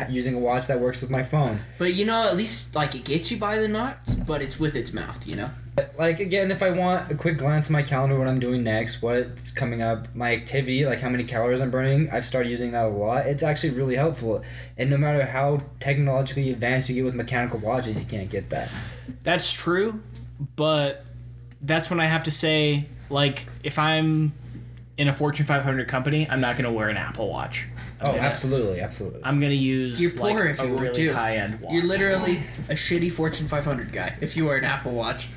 using a watch that works with my phone. But, you know, at least, like, it gets you by the nuts, but it's with its mouth, you know? Like, again, if I want a quick glance at my calendar, what I'm doing next, what's coming up, my activity, like how many calories I'm burning, I've started using that a lot. It's actually really helpful. And no matter how technologically advanced you get with mechanical watches, you can't get that. That's true, but that's when I have to say, like, if I'm in a Fortune 500 company, I'm not going to wear an Apple Watch. Absolutely. I'm going to use, You're poor like, if a you want really to. high-end watch. You're literally a shitty Fortune 500 guy if you wear an Apple Watch.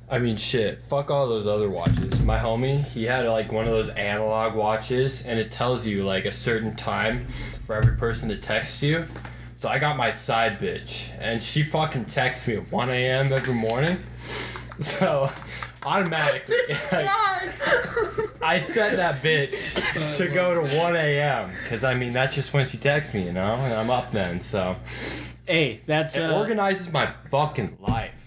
I mean, shit. Fuck all those other watches. My homie, he had like one of those analog watches, and it tells you like a certain time for every person to text you. So I got my side bitch, and she fucking texts me at 1 a.m. every morning. So automatically, like, I set that bitch to go to 1 a.m. Because I mean that's just when she texts me, you know, and I'm up then. So Hey, that's it organizes my fucking life.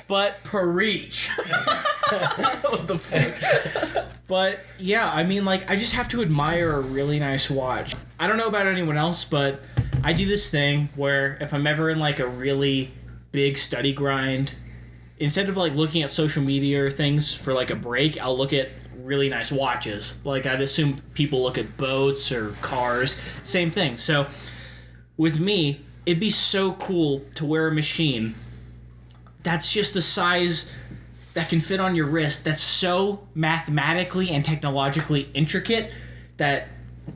but Preach. what the fuck? But yeah, I mean, like, I just have to admire a really nice watch. I don't know about anyone else, but I do this thing where if I'm ever in like a really big study grind, instead of like looking at social media or things for like a break, I'll look at really nice watches. Like, I'd assume people look at boats or cars, same thing. So with me, it'd be so cool to wear a machine that's just the size that can fit on your wrist, that's so mathematically and technologically intricate that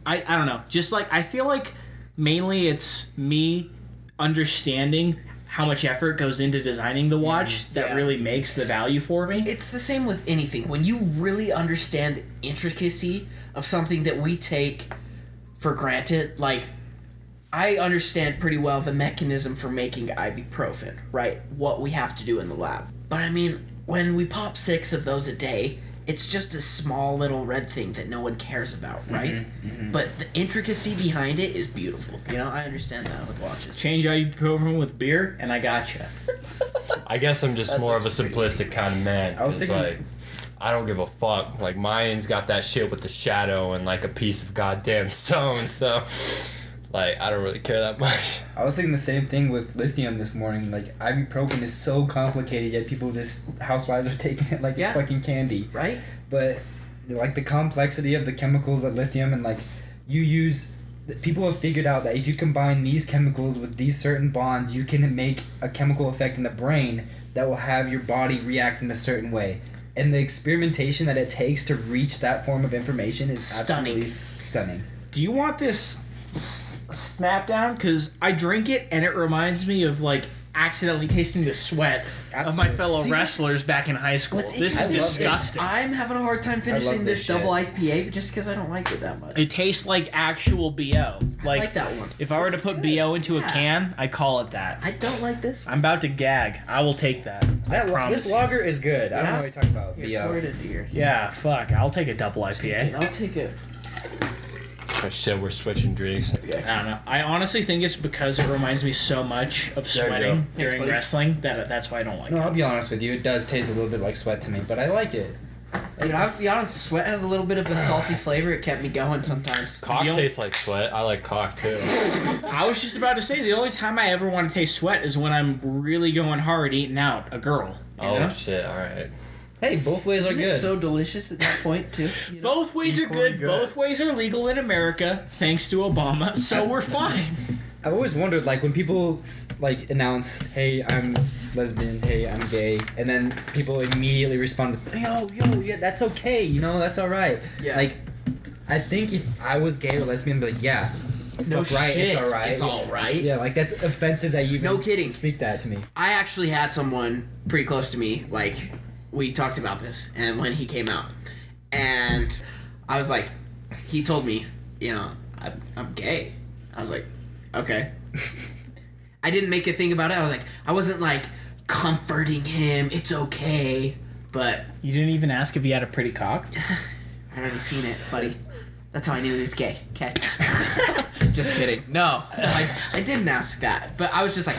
I don't know, just like, I feel like mainly it's me understanding how much effort goes into designing the watch that really makes the value for me. It's the same with anything. When you really understand the intricacy of something that we take for granted, like, I understand pretty well the mechanism for making ibuprofen, right? What we have to do in the lab. But I mean, when we pop 6 of those a day, it's just a small little red thing that no one cares about, right? But the intricacy behind it is beautiful. You know, I understand that with watches. Change ibuprofen with beer, and I gotcha. I guess I'm just more of a simplistic kind of man. I was It's thinking- like, I don't give a fuck. Like, mine's got that shit with the shadow and like a piece of goddamn stone, so like, I don't really care that much. I was thinking the same thing with lithium this morning. Like, ibuprofen is so complicated, yet people just, housewives are taking it like it's fucking candy. Right? But, like, the complexity of the chemicals of lithium, and, like, people have figured out that if you combine these chemicals with these certain bonds, you can make a chemical effect in the brain that will have your body react in a certain way. And the experimentation that it takes to reach that form of information is absolutely stunning. Do you want this snap down? Because I drink it and it reminds me of like accidentally tasting the sweat of my fellow wrestlers back in high school. What's This is interesting disgusting. I'm having a hard time finishing this this shit. double IPA just because I don't like it that much. It tastes like actual BO. I like that one. If I were to put BO into a can, I'd call it that. I don't like this one. I'm about to gag. I will take that. I promise. This lager is good. I don't know what you're talking about. Here, pour it into yours. Yeah, fuck. I'll take a double IPA. I'll take it. Oh shit, we're switching drinks. I don't know. I honestly think it's because it reminds me so much of There you sweating go. Thanks, during buddy. wrestling that's why I don't like No, I'll it. be honest with you. It does taste a little bit like sweat to me, but I like it. Dude, I'll be honest, sweat has a little bit of a salty flavor. It kept me going sometimes. Cock You don't- tastes like sweat. I like cock too. I was just about to say the only time I ever want to taste sweat is when I'm really going hard eating out a girl. You Oh know? shit, alright. Hey, both ways are Isn't it good. so delicious at that point, too? You know? Both ways are Equally good. good. Both ways are legal in America, thanks to Obama. So we're fine. I've always wondered, like, when people like announce, "Hey, I'm lesbian," "Hey, I'm gay," and then people immediately respond with, "Yo, yeah, that's okay, you know, that's all right." Yeah. Like, I think if I was gay or lesbian, I'd be like, "Yeah, No fuck right, shit, it's all right." it's all right. Yeah, like that's offensive that you No even kidding. speak that to me. I actually had someone pretty close to me, like, we talked about this, and when he came out, and I was like, he told me, you know, I'm gay. I was like, okay. I didn't make a thing about it. I wasn't like comforting him. It's okay, but You didn't even ask if he had a pretty cock? I'd already seen it, buddy. That's how I knew he was gay. Okay. Just kidding. No, I didn't ask that, but I was just like,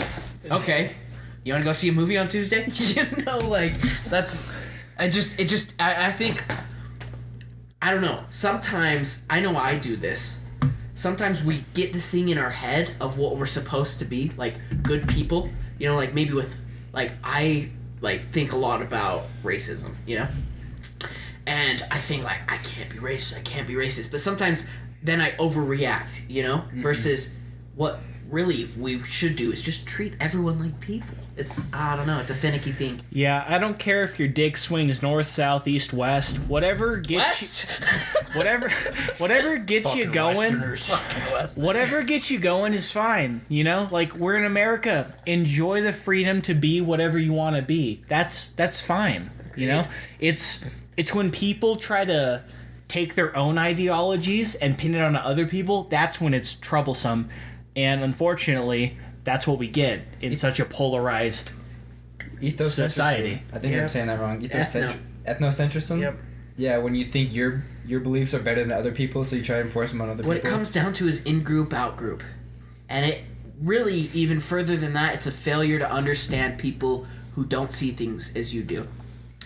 okay, you want to go see a movie on Tuesday? You know, like that's. I think. I don't know. Sometimes I know I do this. Sometimes we get this thing in our head of what we're supposed to be, like good people. You know, like maybe with, like I like think a lot about racism. You know. And I think, like, I can't be racist. But sometimes then I overreact, you know? Versus what really we should do is just treat everyone like people. It's, I don't know, it's a finicky thing. Yeah, I don't care if your dick swings north, south, east, west. Whatever gets West? whatever gets you going. Fucking West. Whatever gets you going is fine, you know? Like, we're in America. Enjoy the freedom to be whatever you want to be. That's fine, you know? It's when people try to take their own ideologies and pin it on other people, that's when it's troublesome. And unfortunately, that's what we get in such a polarized Ethocentrism. society. I think Yeah. I'm saying that wrong. Ethno. Ethnocentrism? Yep. Yeah, when you think your beliefs are better than other people, so you try to enforce them on other What people. it comes down to is in-group, out-group. And it really, even further than that, it's a failure to understand people who don't see things as you do.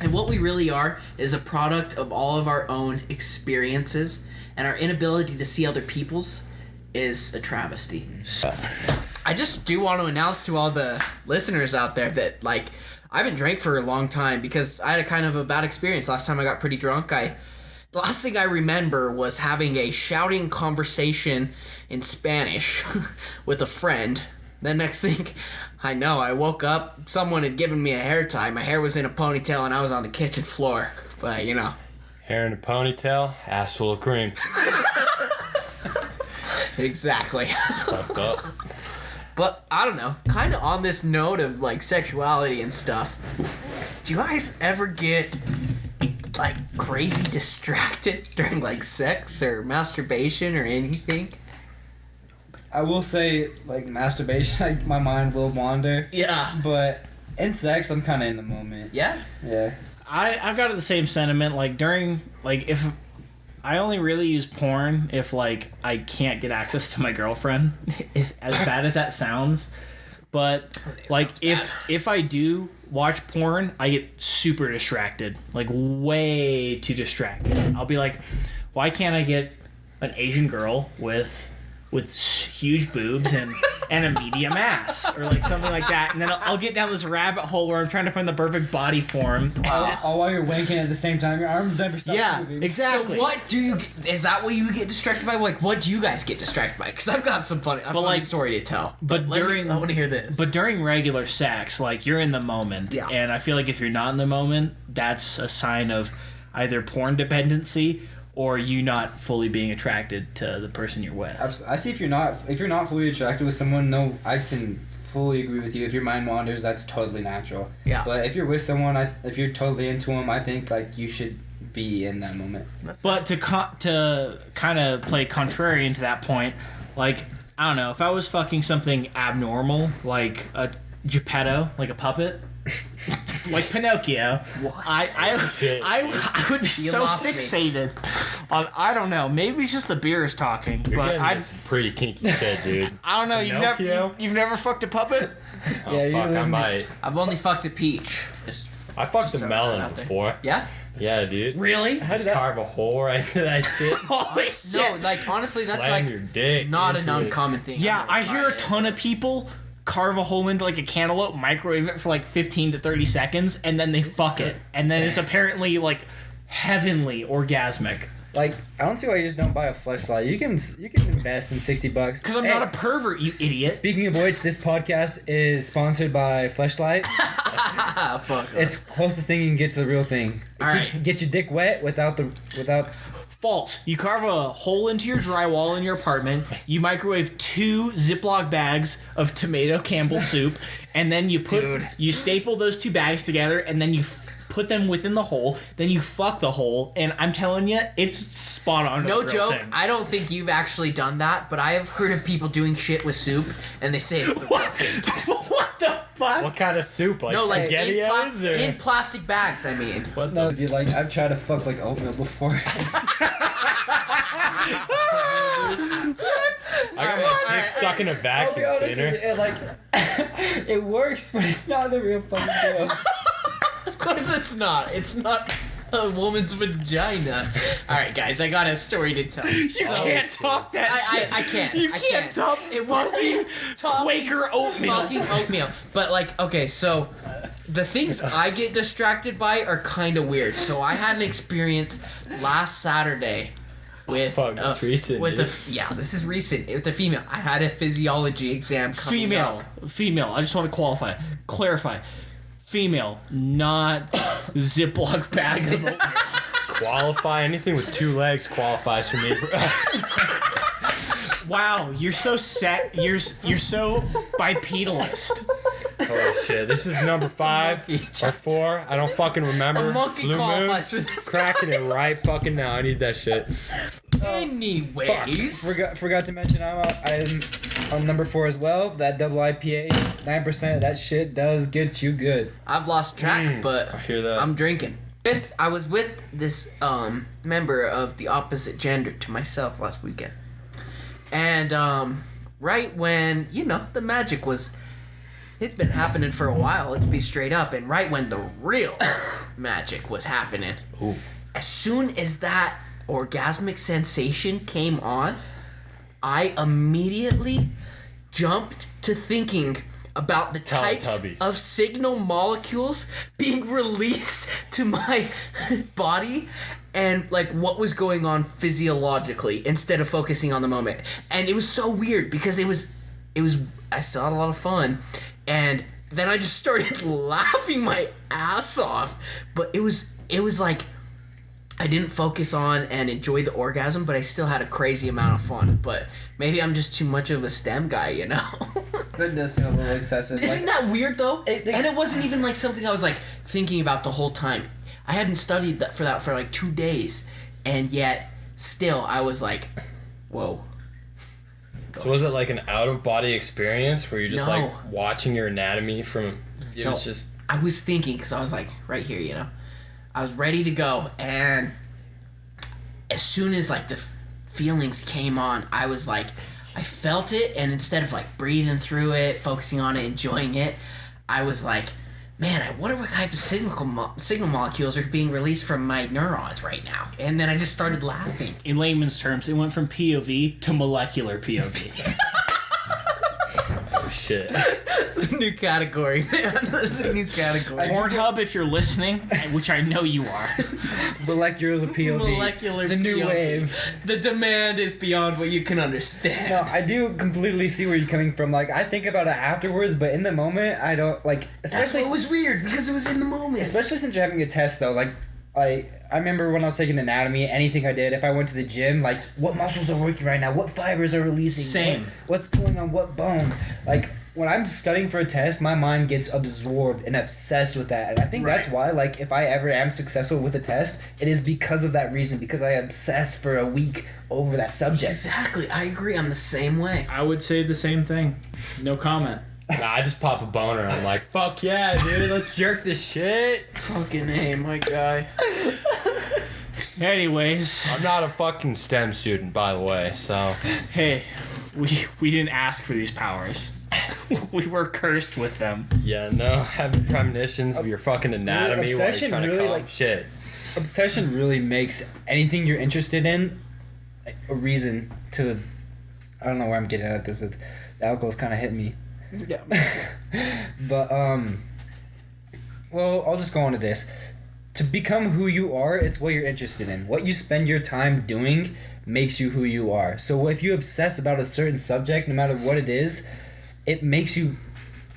And what we really are is a product of all of our own experiences, and our inability to see other people's is a travesty. I just do want to announce to all the listeners out there that, like, I haven't drank for a long time because I had a kind of a bad experience. Last time I got pretty drunk, the last thing I remember was having a shouting conversation in Spanish with a friend. The next thing I know, I woke up, someone had given me a hair tie. My hair was in a ponytail and I was on the kitchen floor. But, you know. Hair in a ponytail, ass full of cream. Exactly. Fucked up. But, I don't know, kind of on this note of, like, sexuality and stuff, do you guys ever get, like, crazy distracted during, like, sex or masturbation or anything? I will say, like, masturbation, like, my mind will wander. Yeah. But in sex, I'm kind of in the moment. Yeah? Yeah. I've got the same sentiment. Like, during, like, if I only really use porn if, like, I can't get access to my girlfriend, as bad as that sounds. But, like, if I do watch porn, I get super distracted. Like, way too distracted. I'll be like, why can't I get an Asian girl with huge boobs and a medium ass or like something like that, and then I'll get down this rabbit hole where I'm trying to find the perfect body form. All while you're wanking at the same time, your arm never stops moving. Exactly. So what do you is that what you get distracted by? Like, what do you guys get distracted by? Because I've got some funny like, story to tell. but during I want to hear this. But during regular sex, like, you're in the moment. Yeah. And I feel like if you're not in the moment, that's a sign of either porn dependency or you not fully being attracted to the person you're with. I see if you're not fully attracted with someone, no, I can fully agree with you. If your mind wanders, that's totally natural. Yeah. But if you're with someone, if you're totally into them, I think, like, you should be in that moment. But to kind of play contrarian to that point, like, I don't know, if I was fucking something abnormal, like a Geppetto, like a puppet, like Pinocchio, I would be You so lost me. fixated on, I don't know, maybe it's just the beer is talking, You're but getting this pretty kinky shit, dude. I don't know, Pinocchio? you've never fucked a puppet? Oh, Yeah, fuck, you're I losing might. I've only fucked a peach. I fucked a throwing that melon out there. before. Yeah? Yeah, dude. Really? Just carve a hole right into that shit. Holy shit. No, like, honestly, that's Slam like your dick not into an it. uncommon thing. Yeah, I've I never hear a tried it. ton of people carve a hole into like a cantaloupe, microwave it for like 15 to 30 seconds, and then they fuck it. And then it's apparently like heavenly orgasmic. Like, I don't see why you just don't buy a Fleshlight. You can invest in $60. Because I'm not a pervert, you idiot. Speaking of which, this podcast is sponsored by Fleshlight. Fuck off. It's closest thing you can get to the real thing. All right. Get your dick wet without. False. You carve a hole into your drywall in your apartment, you microwave 2 Ziploc bags of tomato Campbell soup, and then you staple those 2 bags together, and then you put them within the hole, then you fuck the hole, and I'm telling you, it's spot on. No joke, I don't think you've actually done that, but I have heard of people doing shit with soup, and they say it's the real thing. What the fuck? What kind of soup? Like No, like SpaghettiOs? or? in plastic bags, I mean. What No, dude, like I've tried to fuck like oatmeal before. I got my dick stuck in a I'll be vacuum honest cleaner. with you, it works, but it's not the real fucking deal. Of course it's not. It's not a woman's vagina. Alright, guys, I got a story to tell. You can't top that shit. I can't. You I can't top it won't be top Quaker oatmeal. fucking oatmeal. But like, okay, so the things I get distracted by are kind of weird. So I had an experience last Saturday with Fuck, that's recent, with dude. this is recent with a female. I had a physiology exam coming up. Female. I just want to clarify. Female, not Ziploc bag of oatmeal. Qualify anything with 2 legs qualifies for me. Wow, you're so set. You're so bipedalist. Holy shit, this is number 5 or 4. I don't fucking remember. A monkey Blue qualifies Moon, for this. cracking it right fucking now. I need that shit. Anyways, Forgot to mention I'm on number 4 as well. That double IPA, 9%. That shit does get you good. I've lost track, but I hear that. I'm drinking. I was with this member of the opposite gender to myself last weekend. And right when, the magic it'd been happening for a while, let's be straight up, and right when the real magic was happening, Ooh. as soon as that orgasmic sensation came on, I immediately jumped to thinking about the types Teletubbies. of signal molecules being released to my body and like what was going on physiologically instead of focusing on the moment. And it was so weird because it was I still had a lot of fun, and then I just started laughing my ass off. But it was like I didn't focus on and enjoy the orgasm, but I still had a crazy amount of fun. But maybe I'm just too much of a STEM guy, That does seem a little excessive. Isn't that weird though? And it wasn't even like something I was like thinking about the whole time. I hadn't studied that for like 2 days, and yet still I was like, whoa. So was it like an out of body experience where you're just No. like watching your anatomy from? It was just. I was thinking because I was like right here, I was ready to go, and as soon as like the feelings came on, I was like, I felt it, and instead of like breathing through it, focusing on it, enjoying it, I was like, man, I wonder what type of signal molecules are being released from my neurons right now. And then I just started laughing. In layman's terms, it went from POV to molecular POV. Oh shit. New category, man. That's a new category. Pornhub, if you're listening, which I know you are. Molecular POV. Molecular the new POV. wave. The demand is beyond what you can understand. No, I do completely see where you're coming from. Like, I think about it afterwards, but in the moment, I don't, like, especially... It was weird because it was in the moment. Especially since you're having a test, though, like, I remember when I was taking anatomy, anything I did, if I went to the gym, like, what muscles are working right now? What fibers are releasing? Same. What's pulling on what bone? Like, when I'm studying for a test, my mind gets absorbed and obsessed with that. And I think that's why, like, if I ever am successful with a test, it is because of that reason, because I obsess for a week over that subject. Exactly. I agree. I'm the same way. I would say the same thing. No comment. Nah, I just pop a boner. I'm like, fuck yeah, dude, let's jerk this shit. Fucking A, my guy. Anyways, I'm not a fucking STEM student, by the way, so. hey, we didn't ask for these powers. We were cursed with them. Yeah, no, having premonitions of your fucking anatomy while you're obsession trying to really, call like- shit. Obsession really makes anything you're interested in a reason to... I don't know where I'm getting at this with... The alcohol's kind of hitting me. Yeah. But, well, I'll just go on to this. to become who you are, it's what you're interested in. What you spend your time doing makes you who you are. So if you obsess about a certain subject, no matter what it is, it makes you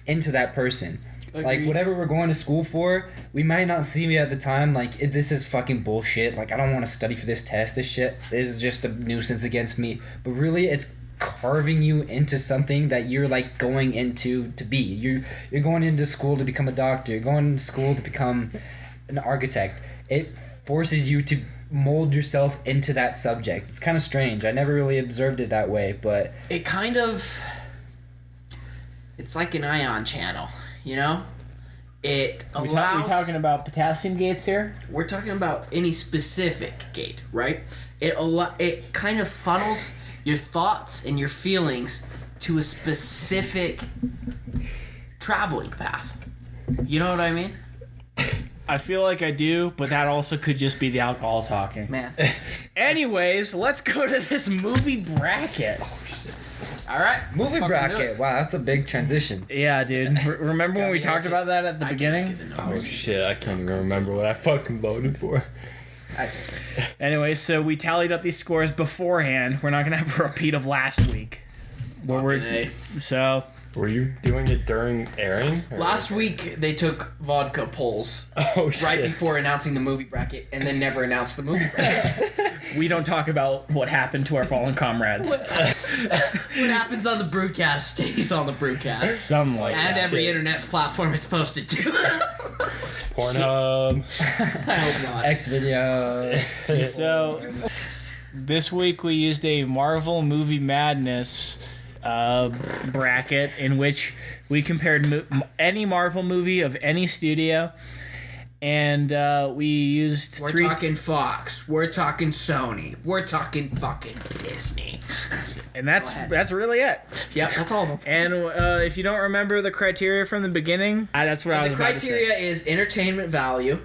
into that person. Like, whatever we're going to school for, we might not see it at the time, like, this is fucking bullshit. Like, I don't want to study for this test. This shit is just a nuisance against me. But really, it's carving you into something that you're, like, going into to be. You're going into school to become a doctor. You're going to school to become an architect. It forces you to mold yourself into that subject. It's kind of strange. I never really observed it that way, but... It kind of... It's like an ion channel, you know? It allows... We talking about potassium gates here? We're talking about any specific gate, right? It kind of funnels your thoughts and your feelings to a specific traveling path. You know what I mean? I feel like I do, but that also could just be the alcohol talking. Man. Anyways, let's go to this movie bracket. All right. Movie bracket. Wow, that's a big transition. Yeah, dude. Remember when we talked about that at the beginning? Oh shit, I can't even remember what I fucking voted for. Anyway, so we tallied up these scores beforehand. We're not gonna have a repeat of last week. So Were you doing it during airing? Or? Last week they took vodka polls Oh shit. right before announcing the movie bracket, and then never announced the movie bracket. we don't talk about what happened to our fallen comrades. What happens on the Brewcast stays on the Brewcast. Something like And that. every Shit. internet platform it's posted to. Pornhub. I hope not. X videos. So this week we used a Marvel Movie Madness bracket in which we compared any Marvel movie of any studio, and we used We're three. talking Fox. We're talking Sony. We're talking fucking Disney. And that's Go ahead. that's really it. Yep, that's all of them. And if you don't remember the criteria from the beginning, that's what I was The about to say. criteria is entertainment value,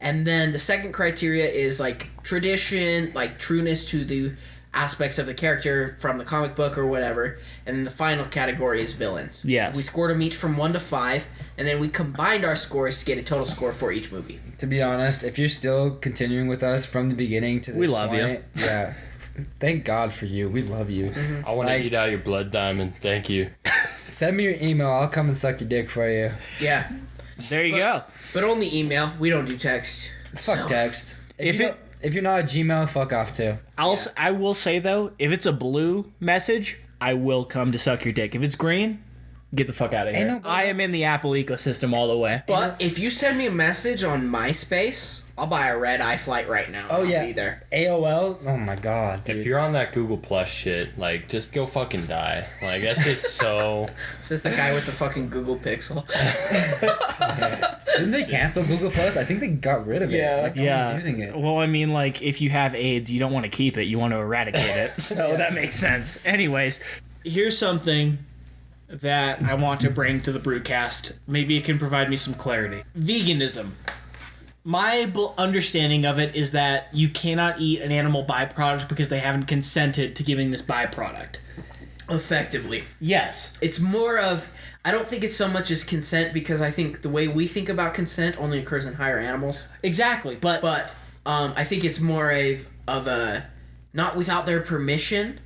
and then the second criteria is like tradition, like trueness to the aspects of the character from the comic book or whatever, and then the final category is villains. Yes. We scored them each from 1 to 5, and then we combined our scores to get a total score for each movie. To be honest, if you're still continuing with us from the beginning to this We love you. point, yeah, thank God for you. We love you. I want to Like- eat out your blood diamond. Thank you. Send me your email. I'll come and suck your dick for you. Yeah, There you go. but only email. We don't do text. Fuck So- text. If If you're not a Gmail, fuck off too. I will say though, if it's a blue message, I will come to suck your dick. If it's green, get the fuck out of here. nobody- I am in the Apple ecosystem all the way. But if you send me a message on MySpace, I'll buy a red eye flight right now. Oh I'll yeah. be there. AOL. Oh my God, dude. If you're on that Google Plus shit, like, just go fucking die. Like, that's just so... Is this the guy with the fucking Google Pixel? Didn't they cancel Google Plus? I think they got rid of it. Yeah. Like, no Yeah. one's using it. Well, I mean, like, if you have AIDS, you don't want to keep it. You want to eradicate it. So that makes sense. Anyways, here's something that I want to bring to the Brewcast. Maybe it can provide me some clarity. Veganism. My understanding of it is that you cannot eat an animal byproduct because they haven't consented to giving this byproduct. Effectively. Yes. It's more of, I don't think it's so much as consent, because I think the way we think about consent only occurs in higher animals. Exactly. But I think it's more of a, not without their permission,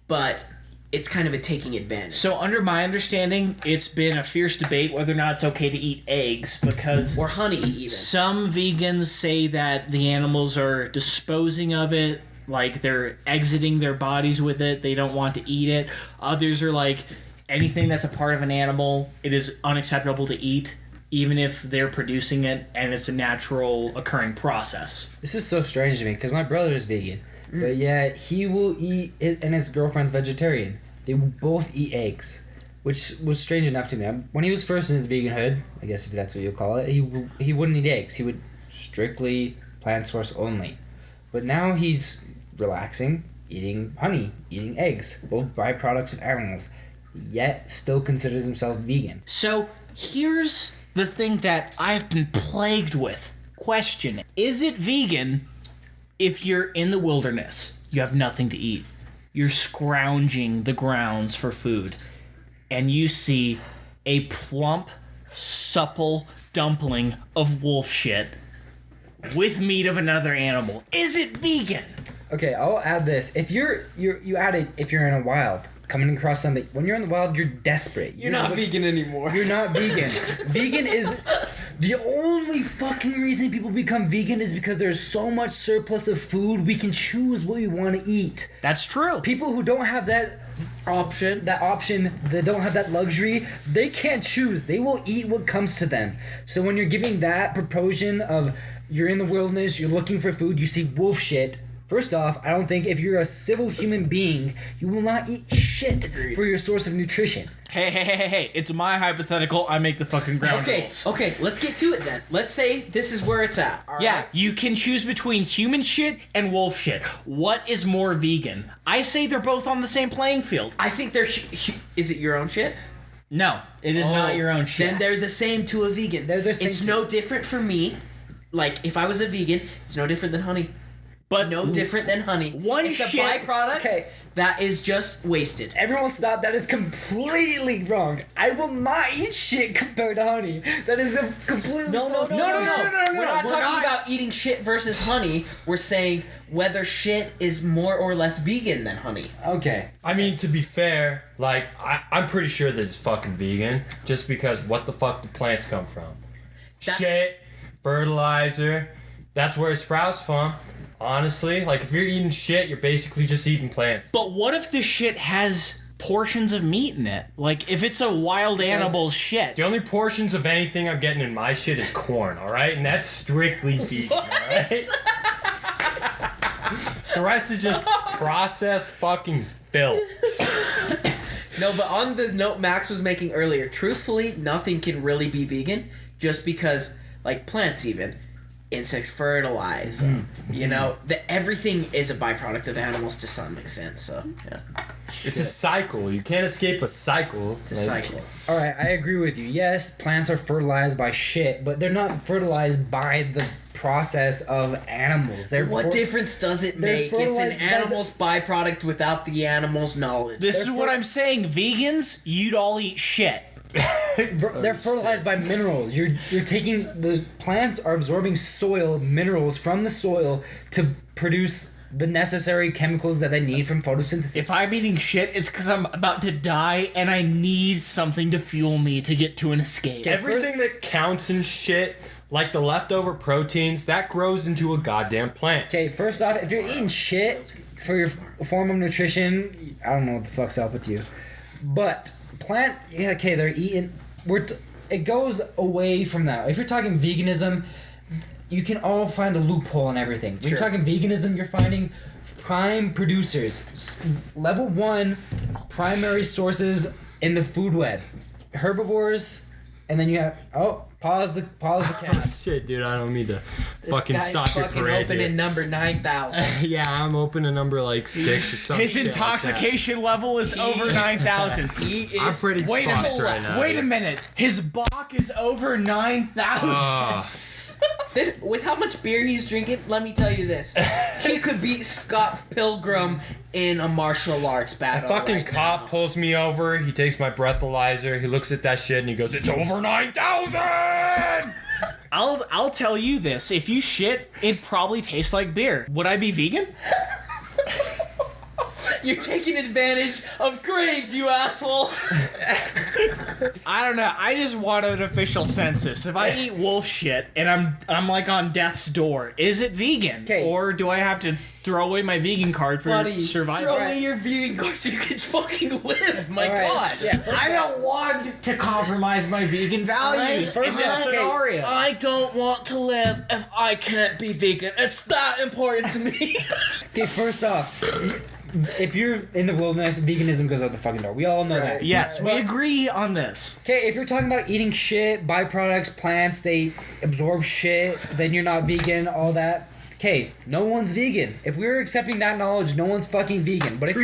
but it's kind of a taking advantage. so under my understanding, it's been a fierce debate whether or not it's okay to eat eggs because Or honey, even. some vegans say that the animals are disposing of it, like they're exiting their bodies with it. They don't want to eat it. Others are like, anything that's a part of an animal, it is unacceptable to eat, even if they're producing it and it's a natural occurring process. This is so strange to me because my brother is vegan, but yeah, he will eat it, and his girlfriend's vegetarian. They will both eat eggs, which was strange enough to me. When he was first in his veganhood, I guess if that's what you call it, he wouldn't eat eggs. He would strictly plant source only. But now he's relaxing, eating honey, eating eggs, both byproducts of animals, yet still considers himself vegan. So here's the thing that I've been plagued with. Question: is it vegan if you're in the wilderness, you have nothing to eat, you're scrounging the grounds for food, and you see a plump, supple dumpling of wolf shit with meat of another animal. Is it vegan? Okay, I'll add this. If you added if you're in a wild, coming across something, when you're in the wild, you're desperate. You're not vegan anymore. You're not vegan. Vegan is the only fucking reason people become vegan is because there's so much surplus of food, we can choose what we want to eat. That's true. People who don't have that option, they don't have that luxury, they can't choose. They will eat what comes to them. So when you're giving that proportion of you're in the wilderness, you're looking for food, you see wolf shit. First off, I don't think if you're a civil human being, you will not eat shit for your source of nutrition. Hey, it's my hypothetical. I make the fucking ground rules. Okay, let's get to it then. Let's say this is where it's at. All Yeah, right? you can choose between human shit and wolf shit. What is more vegan? I say they're both on the same playing field. I think they're... Is it your own shit? No, it is not your own shit. Then they're the same to a vegan. They're the same It's to- no different for me. Like, if I was a vegan, it's no different than honey. But No different than honey. One it's shit- a byproduct Okay. that is just wasted. Everyone stop, that is completely wrong. I will not eat shit compared to honey. That is a completely No. false We're not We're talking not- about eating shit versus honey. We're saying whether shit is more or less vegan than honey. Okay. I mean, to be fair, like, I'm pretty sure that it's fucking vegan, just because what the fuck do plants come from? That- Shit, fertilizer, that's where it sprouts from. Honestly, like, if you're eating shit, you're basically just eating plants. But what if the shit has portions of meat in it? Like, if it's a wild animal's shit. The only portions of anything I'm getting in my shit is corn, alright? And that's strictly vegan, alright? The rest is just processed fucking filth. No, but on the note Max was making earlier, truthfully, nothing can really be vegan just because, like plants even, insects fertilize. You know, everything is a byproduct of animals to some extent, so, yeah. It's a cycle. You can't escape a cycle. It's a cycle. All right, I agree with you. Yes, plants are fertilized by shit, but they're not fertilized by the process of animals. What difference does it they're make? It's an fertilized by animal's byproduct without the animal's knowledge. This is They're what fer- I'm saying. Vegans, you'd all eat shit. They're fertilized by minerals. You're taking the plants are absorbing soil minerals from the soil to produce the necessary chemicals that they need from photosynthesis. If I'm eating shit, it's because I'm about to die and I need something to fuel me to get to an escape. Everything that counts in shit, like the leftover proteins, that grows into a goddamn plant. Okay, first off, if you're eating shit for your form of nutrition, I don't know what the fuck's up with you. But plant, yeah, okay, they're eating. It goes away from that. If you're talking veganism, you can all find a loophole in everything. When you're Sure. talking veganism, you're finding prime producers, level 1 primary sources in the food web, herbivores, and then you have pause the cast. Shit, dude, I don't mean to This fucking guy's stop your fucking parade opening here. number 9,000. Yeah, I'm opening number like 6 or something. His intoxication level is over 9,000. He is I'm pretty Wait a fucked minute. right now. Wait a minute. His Bach is over 9,000. With how much beer he's drinking, let me tell you this. He could beat Scott Pilgrim in a martial arts A battle. fucking right cop now. pulls me over, he takes my breathalyzer, he looks at that shit and he goes, "It's over 9,000!" I'll tell you this. If you shit, it probably tastes like beer. Would I be vegan? You're taking advantage of grades, you asshole. I don't know. I just want an official census. If I eat wolf shit and I'm like on death's door, is it vegan? 'Kay. Or do I have to throw away my vegan card for Buddy, survival? throw away your vegan card so you can fucking live. My All right. God. Yeah, I don't want to compromise my vegan values in this scenario. I don't want to live if I can't be vegan. It's that important to me. Okay, first off, if you're in the wilderness, veganism goes out the fucking door. We all know that. Yes, we agree on this. Okay, if you're talking about eating shit, byproducts, plants, they absorb shit, then you're not vegan, all that. Okay, no one's vegan. If we're accepting that knowledge, no one's fucking vegan. But if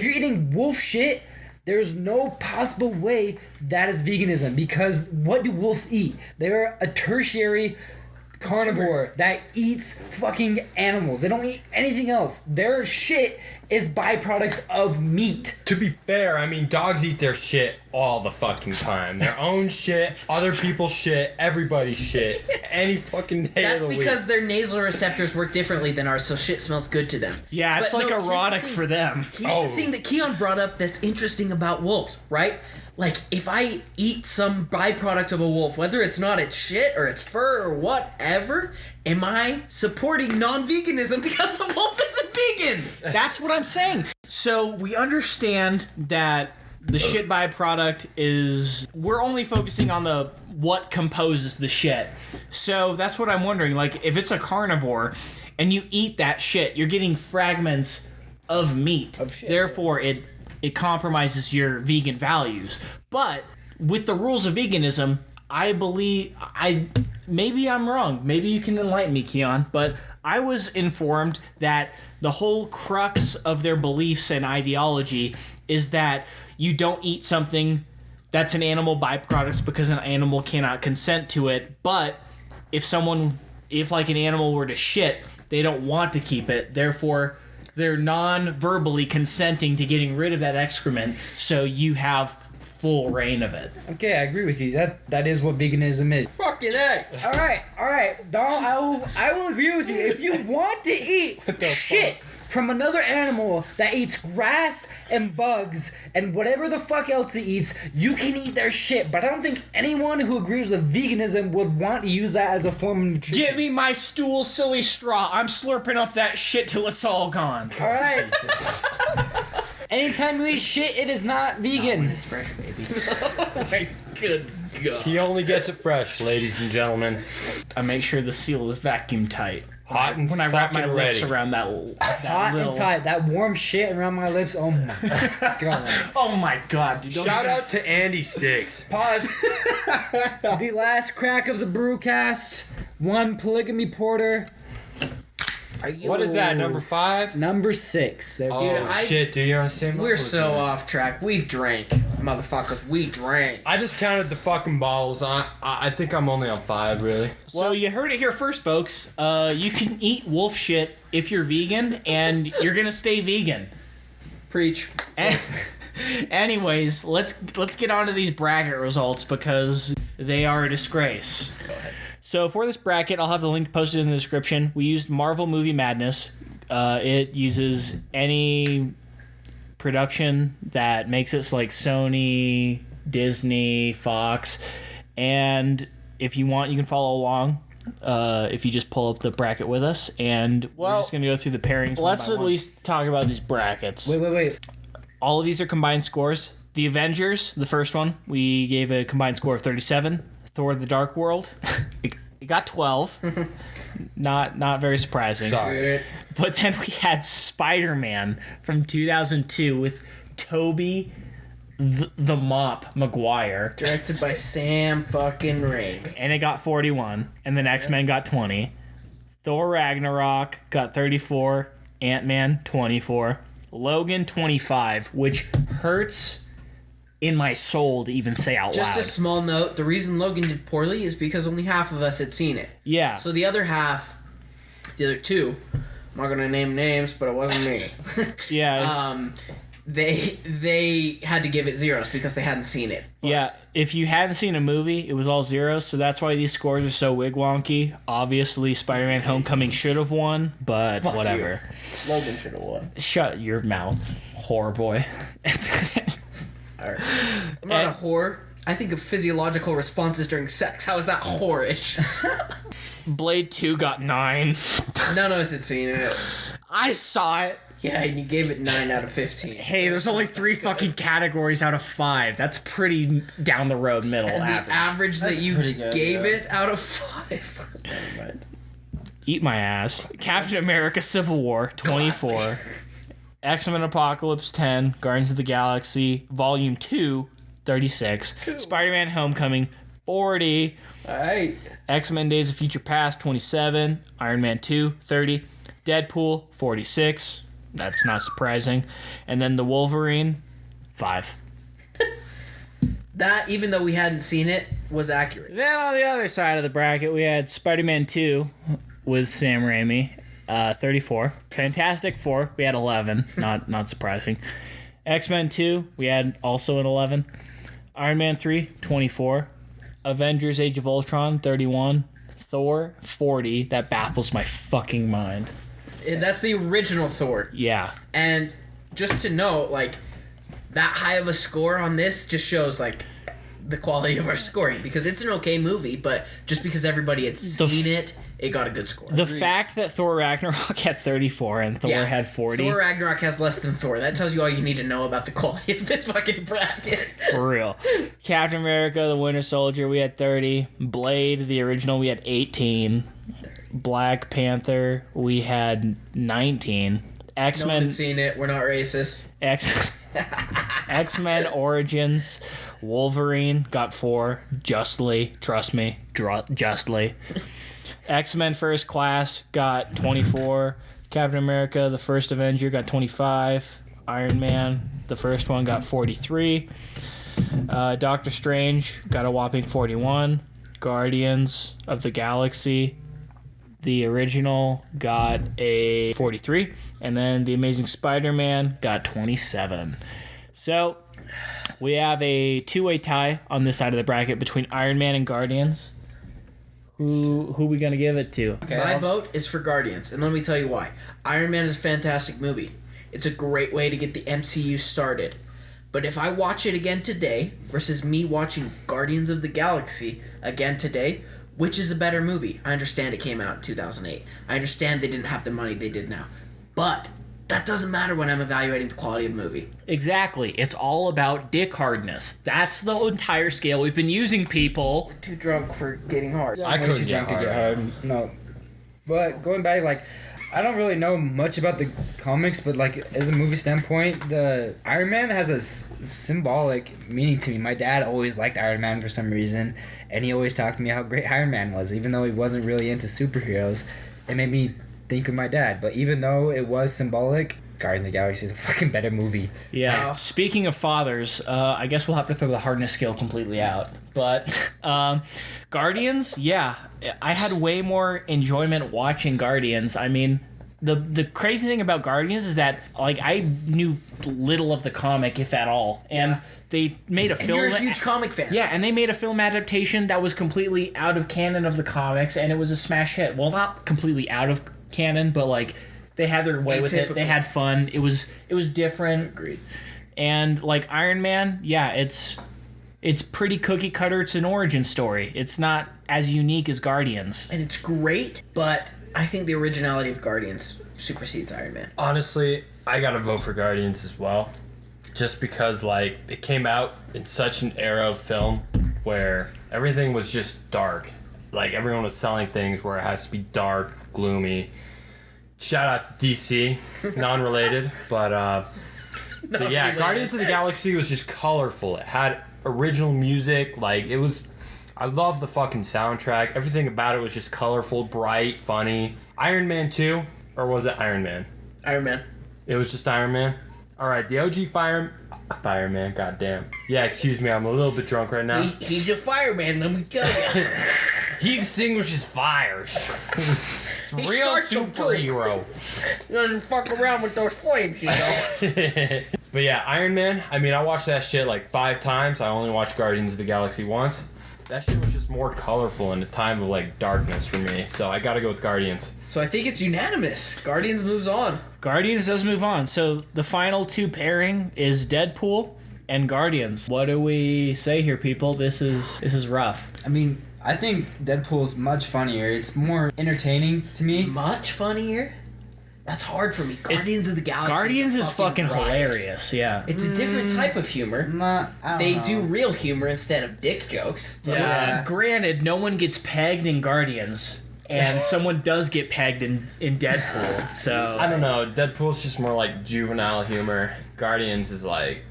you're eating wolf shit, there's no possible way that is veganism, because what do wolves eat? They're a tertiary carnivore that eats fucking animals. They don't eat anything else. Their shit is byproducts of meat. To be fair, I mean, dogs eat their shit all the fucking time. Their own shit, other people's shit, everybody's shit, any fucking day That's of the because week. their nasal receptors work differently than ours, so shit smells good to them. Yeah, it's But like no, here's the erotic thing. for them. Here's the thing that Keon brought up that's interesting about wolves, right? Like, if I eat some byproduct of a wolf, whether it's not its shit or its fur or whatever, am I supporting non-veganism because the wolf isn't vegan? That's what I'm saying. So we understand that the shit byproduct is, we're only focusing on the what composes the shit. So that's what I'm wondering. Like, if it's a carnivore and you eat that shit, you're getting fragments of meat. Of shit. Therefore, it compromises your vegan values. But with the rules of veganism, I believe maybe I'm wrong. Maybe you can enlighten me, Keon. But I was informed that the whole crux of their beliefs and ideology is that you don't eat something that's an animal byproduct because an animal cannot consent to it. But if like an animal were to shit, they don't want to keep it. Therefore, they're non-verbally consenting to getting rid of that excrement, so you have full reign of it. Okay, I agree with you. That is what veganism is. Fucking A. All right, Donald, I will agree with you. If you want to eat shit from another animal that eats grass and bugs and whatever the fuck else it eats, you can eat their shit. But I don't think anyone who agrees with veganism would want to use that as a form of nutrition. Give me my stool, silly straw. I'm slurping up that shit till it's all gone. All right. Anytime you eat shit, it is not vegan. It's fresh, baby. My good God. He only gets it fresh, ladies and gentlemen. I make sure the seal is vacuum tight. Hot and When I wrap my fucking lips ready. around that Hot little... and tight. That warm shit around my lips. Oh my god. Oh my God, dude. Don't Shout even- out to Andy Sticks. Pause. The last crack of the Brewcast. One polygamy porter. Are you? What is that, number 5? Number 6. There. Oh, I- shit, dude, you're on the same We're level as so me. off track. We've drank, motherfuckers. We drank. I just counted the fucking bottles. I think I'm only on 5, really. So you heard it here first, folks. You can eat wolf shit if you're vegan, and you're gonna stay vegan. Preach. Anyways, let's get on to these bracket results because they are a disgrace. Go ahead. So for this bracket, I'll have the link posted in the description. We used Marvel Movie Madness. It uses any production that makes it so like Sony, Disney, Fox, and if you want, you can follow along. If you just pull up the bracket with us, and we're just gonna go through the pairings. Let's at least talk about these brackets. Wait. All of these are combined scores. The Avengers, the first one, we gave a combined score of 37. Thor: The Dark World, it got 12. Not very surprising. Sorry. But then we had Spider-Man from 2002 with Tobey the Mop Maguire, Directed by Sam fucking Raimi. and it got 41. And then X-Men got 20. Thor Ragnarok got 34. Ant-Man 24. Logan 25, which hurts in my soul to even say out Just loud. a small note, the reason Logan did poorly is because only half of us had seen it. Yeah. So the other half, the other two, I'm not gonna name names, but it wasn't me. Yeah. They had to give it zeros because they hadn't seen it. Yeah, if you hadn't seen a movie, it was all zeros, so that's why these scores are so wig-wonky. Obviously, Spider-Man Homecoming should have won, but Fuck whatever. Logan should have won. Shut your mouth, whore boy. Alright. I'm not a whore. I think of physiological responses during sex. How is that whorish? Blade 2 got 9. None of us had seen it. I saw it. Yeah, and you gave it 9 out of 15. Hey, there's only 3 fucking categories out of 5. That's pretty down the road middle And average. the average that you pretty good, gave yeah. it out of 5. Never mind. Eat my ass. Captain America Civil War, 24. X-Men Apocalypse, 10. Guardians of the Galaxy, Volume 2, 36. Spider-Man Homecoming, 40. Alright. X-Men Days of Future Past, 27. Iron Man 2, 30. Deadpool, 46. That's not surprising. And then the Wolverine, 5. That, even though we hadn't seen it, was accurate. Then on the other side of the bracket, we had Spider-Man 2 with Sam Raimi, 34. Fantastic Four, we had 11. Not surprising. X-Men 2, we had also an 11. Iron Man 3, 24. Avengers Age of Ultron, 31. Thor, 40. That baffles my fucking mind. That's the original Thor. Yeah. And just to note, like, that high of a score on this just shows, like, the quality of our scoring. Because it's an okay movie, but just because everybody had seen it got a good score. The fact that Thor Ragnarok had 34 and Thor had 40. Thor Ragnarok has less than Thor. That tells you all you need to know about the quality of this fucking bracket. For real. Captain America, the Winter Soldier, we had 30. Blade, the original, we had 18. Black Panther, we had 19. No one X-Men. had seen it. We're not racist. X-Men Origins, Wolverine got 4. Justly, trust me, justly. X-Men First Class got 24. Captain America, the First Avenger, got 25. Iron Man, the first one, got 43. Doctor Strange got a whopping 41. Guardians of the Galaxy, the original, got a 43. And then The Amazing Spider-Man got 27. So we have a two-way tie on this side of the bracket between Iron Man and Guardians. Who we gonna give it to? Okay, My vote is for Guardians, and let me tell you why. Iron Man is a fantastic movie. It's a great way to get the MCU started. But if I watch it again today versus me watching Guardians of the Galaxy again today, which is a better movie? I understand it came out in 2008. I understand they didn't have the money they did now. But that doesn't matter when I'm evaluating the quality of a movie. Exactly. It's all about dick hardness. That's the entire scale we've been using, people. Too drunk for getting hard. I Way couldn't too drunk get to get hard. No. But going back, like, I don't really know much about the comics, but, like, as a movie standpoint, the Iron Man has a symbolic meaning to me. My dad always liked Iron Man for some reason, and he always talked to me how great Iron Man was, even though he wasn't really into superheroes. It made me think of my dad. But even though it was symbolic, Guardians of the Galaxy is a fucking better movie. Yeah. Speaking of fathers, I guess we'll have to throw the hardness scale completely out. But Guardians, yeah, I had way more enjoyment watching Guardians. I mean, the crazy thing about Guardians is that, like, I knew little of the comic, if at all, and they made a film. You're a huge comic fan. Yeah, and they made a film adaptation that was completely out of canon of the comics, and it was a smash hit. Well, not completely out of canon, but, like, they had their way with it. They had fun. It was different. Agreed. And, like, Iron Man, yeah, it's pretty cookie cutter. It's an origin story. It's not as unique as Guardians. And it's great, but I think the originality of Guardians supersedes Iron Man. Honestly, I gotta vote for Guardians as well. Just because, like, it came out in such an era of film where everything was just dark. Like, everyone was selling things where it has to be dark, gloomy. Shout out to DC, non-related, but yeah, Guardians of the Galaxy was just colorful. It had original music, like, it was, I love the fucking soundtrack. Everything about it was just colorful, bright, funny. Iron Man 2, or was it Iron Man? Iron Man. It was just Iron Man? Alright, the OG Fireman, goddamn. Yeah, excuse me, I'm a little bit drunk right now. He's a fireman, let me tell you. He extinguishes fires. He Real starts them too. superhero. He doesn't fuck around with those flames, you know. But yeah, Iron Man, I mean, I watched that shit like 5 times. I only watched Guardians of the Galaxy once. That shit was just more colorful in a time of, like, darkness for me. So I gotta go with Guardians. So I think it's unanimous. Guardians moves on. Guardians does move on. So the final two pairing is Deadpool and Guardians. What do we say here, people? This is rough. I mean, I think Deadpool's much funnier. It's more entertaining to me. Much funnier? That's hard for me. Guardians of the Galaxy. Guardians is fucking riot. hilarious, yeah. It's a different type of humor. I don't They know. do real humor instead of dick jokes. Yeah. Granted, no one gets pegged in Guardians, and someone does get pegged in Deadpool, so... I don't know, Deadpool's just more like juvenile humor. Guardians is like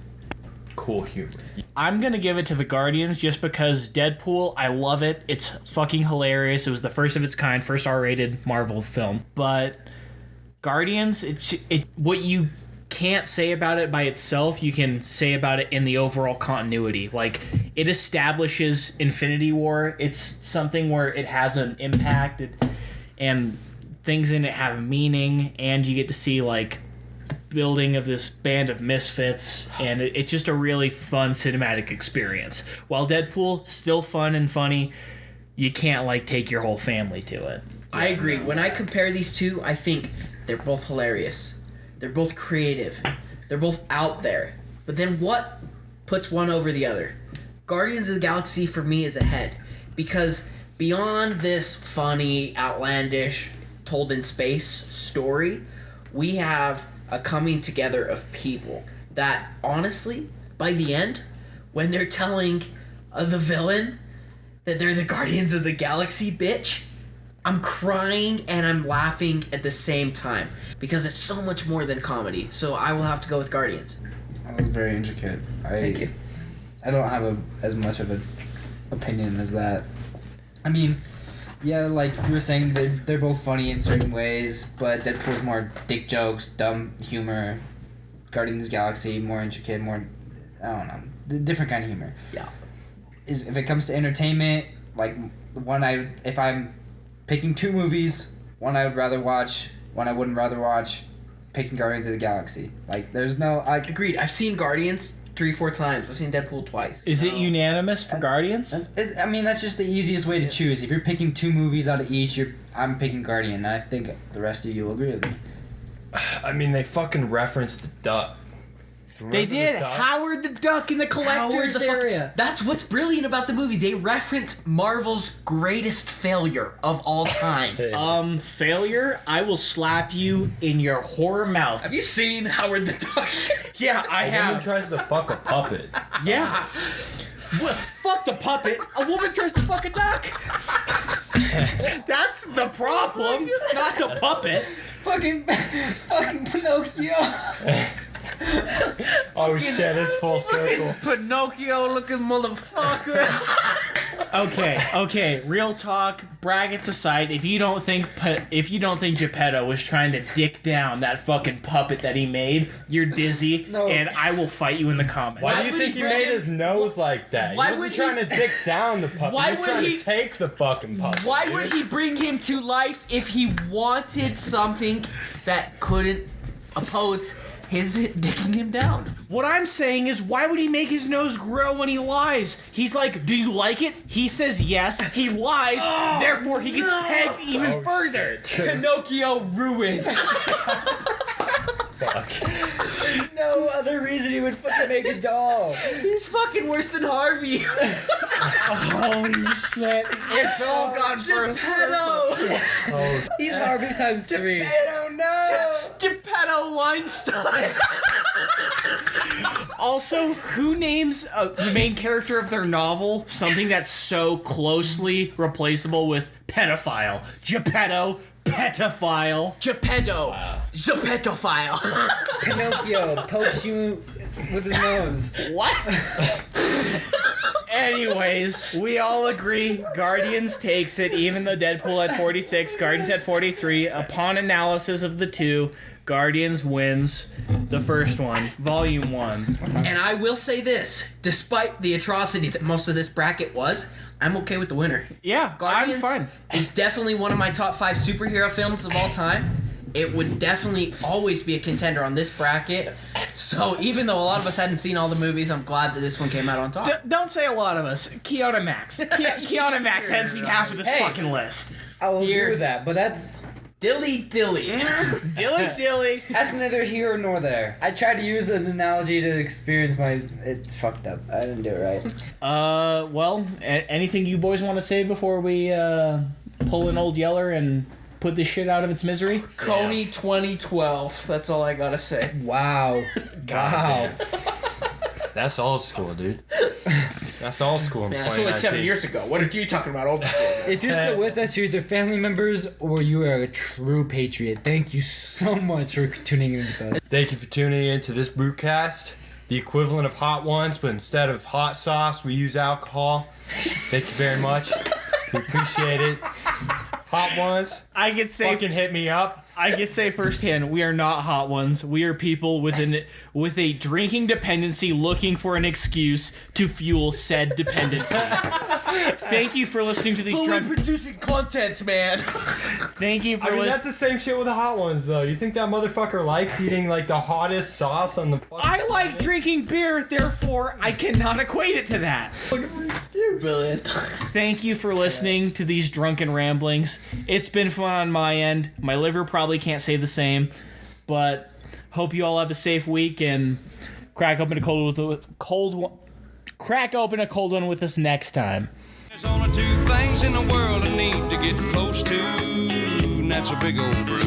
cool humor. I'm gonna give it to the Guardians just because Deadpool, I love it. It's fucking hilarious. It was the first of its kind, first R-rated Marvel film. But Guardians, what you can't say about it by itself, you can say about it in the overall continuity. Like, it establishes Infinity War. It's something where it has an impact, and things in it have meaning, and you get to see, like, the building of this band of misfits, and it's just a really fun cinematic experience. While Deadpool, still fun and funny, you can't, like, take your whole family to it. I agree. When I compare these two, I think they're both hilarious. They're both creative. They're both out there. But then what puts one over the other? Guardians of the Galaxy for me is ahead. Because beyond this funny, outlandish, told in space story, we have a coming together of people that, honestly, by the end, when they're telling the villain that they're the Guardians of the Galaxy, bitch, I'm crying and I'm laughing at the same time because it's so much more than comedy. So I will have to go with Guardians. That was very intricate. Thank you. I don't have as much of an opinion as that. I mean, yeah, like you were saying, they're both funny in certain ways, but Deadpool's more dick jokes, dumb humor. Guardians of the Galaxy, more intricate, more, I don't know, different kind of humor. Yeah. If it comes to entertainment, like if I'm picking two movies, one I would rather watch, one I wouldn't rather watch, picking Guardians of the Galaxy. Like, there's no... Agreed. I've seen Guardians 3-4 times. I've seen Deadpool twice. Is it unanimous for Guardians? I mean, that's just the easiest way to choose. If you're picking two movies out of each, I'm picking Guardian, and I think the rest of you will agree with me. I mean, they fucking referenced the duck. They did. The duck? Howard the Duck in the collector's area. That's what's brilliant about the movie. They reference Marvel's greatest failure of all time. Failure? I will slap you in your horror mouth. Have you seen Howard the Duck? Yeah, I A woman have. tries to fuck a puppet. Yeah. Well, fuck the puppet. A woman tries to fuck a duck. That's the problem, not the puppet. Fucking Pinocchio! Oh shit, it's full circle. Pinocchio looking motherfucker. Okay. Real talk. Brackets aside, if you don't think Geppetto was trying to dick down that fucking puppet that he made, you're dizzy, No. and I will fight you in the comments. Why do Why you would think he he bring made him- his nose like that? Why He would wasn't trying to dick down the puppet. Why he was would trying he- to take the fucking puppet. Why dude. would he bring him to life if he wanted something that couldn't oppose his dicking him down? What I'm saying is, why would he make his nose grow when he lies? He's like, do you like it? He says yes. He lies. Therefore, he gets pegged even further. Pinocchio ruined. Fuck. No other reason he would fucking make a doll. He's fucking worse than Harvey. Holy shit. It's all gone for a Geppetto. Oh, He's Harvey times 3. Geppetto Weinstein. Also, who names the main character of their novel something that's so closely replaceable with pedophile? Geppetto, pedophile. Geppetto. Geppettophile. Pinocchio pokes you with his nose. What? Anyways, we all agree Guardians takes it, even though Deadpool had 46, Guardians had 43. Upon analysis of the two, Guardians wins the first one, Volume 1. And I will say this, despite the atrocity that most of this bracket was, I'm okay with the winner. Yeah, Guardians I'm fine. is definitely one of my top 5 superhero films of all time. It would definitely always be a contender on this bracket. So even though a lot of us hadn't seen all the movies, I'm glad that this one came out on top. Don't say a lot of us. Keanu Max. Keanu Max hadn't seen half of this fucking list. I will Here. agree with that, but that's Dilly. Dilly. that's neither here nor there. I tried to use an analogy to experience my... It's fucked up. I didn't do it right. Well, anything you boys want to say before we pull an old yeller and put this shit out of its misery? Coney 2012. That's all I gotta say. Wow. Wow. that's old school, dude. That's old school. Man, that's only 7 years ago. What are you talking about, old school? If you're still with us, you're either family members or you are a true patriot. Thank you so much for tuning in with us. Thank you for tuning in to this Brewcast, the equivalent of Hot Ones, but instead of hot sauce, we use alcohol. Thank you very much. We appreciate it. Hot ones. I could say Fucking hit me up. I could say firsthand, we are not hot ones. We are people with a drinking dependency looking for an excuse to fuel said dependency. Thank you for listening to these drunk. producing content, man. Thank you for I mean, that's listening. the same shit with the hot ones, though. You think that motherfucker likes eating, like, the hottest sauce on the fucking I like drinking beer, therefore I cannot equate it to that. Brilliant. Thank you for listening to these drunken ramblings. It's been fun on my end. My liver probably can't say the same, but hope you all have a safe week and crack open a cold one with us next time. There's only two things in the world I need to get close to, and that's a big old brew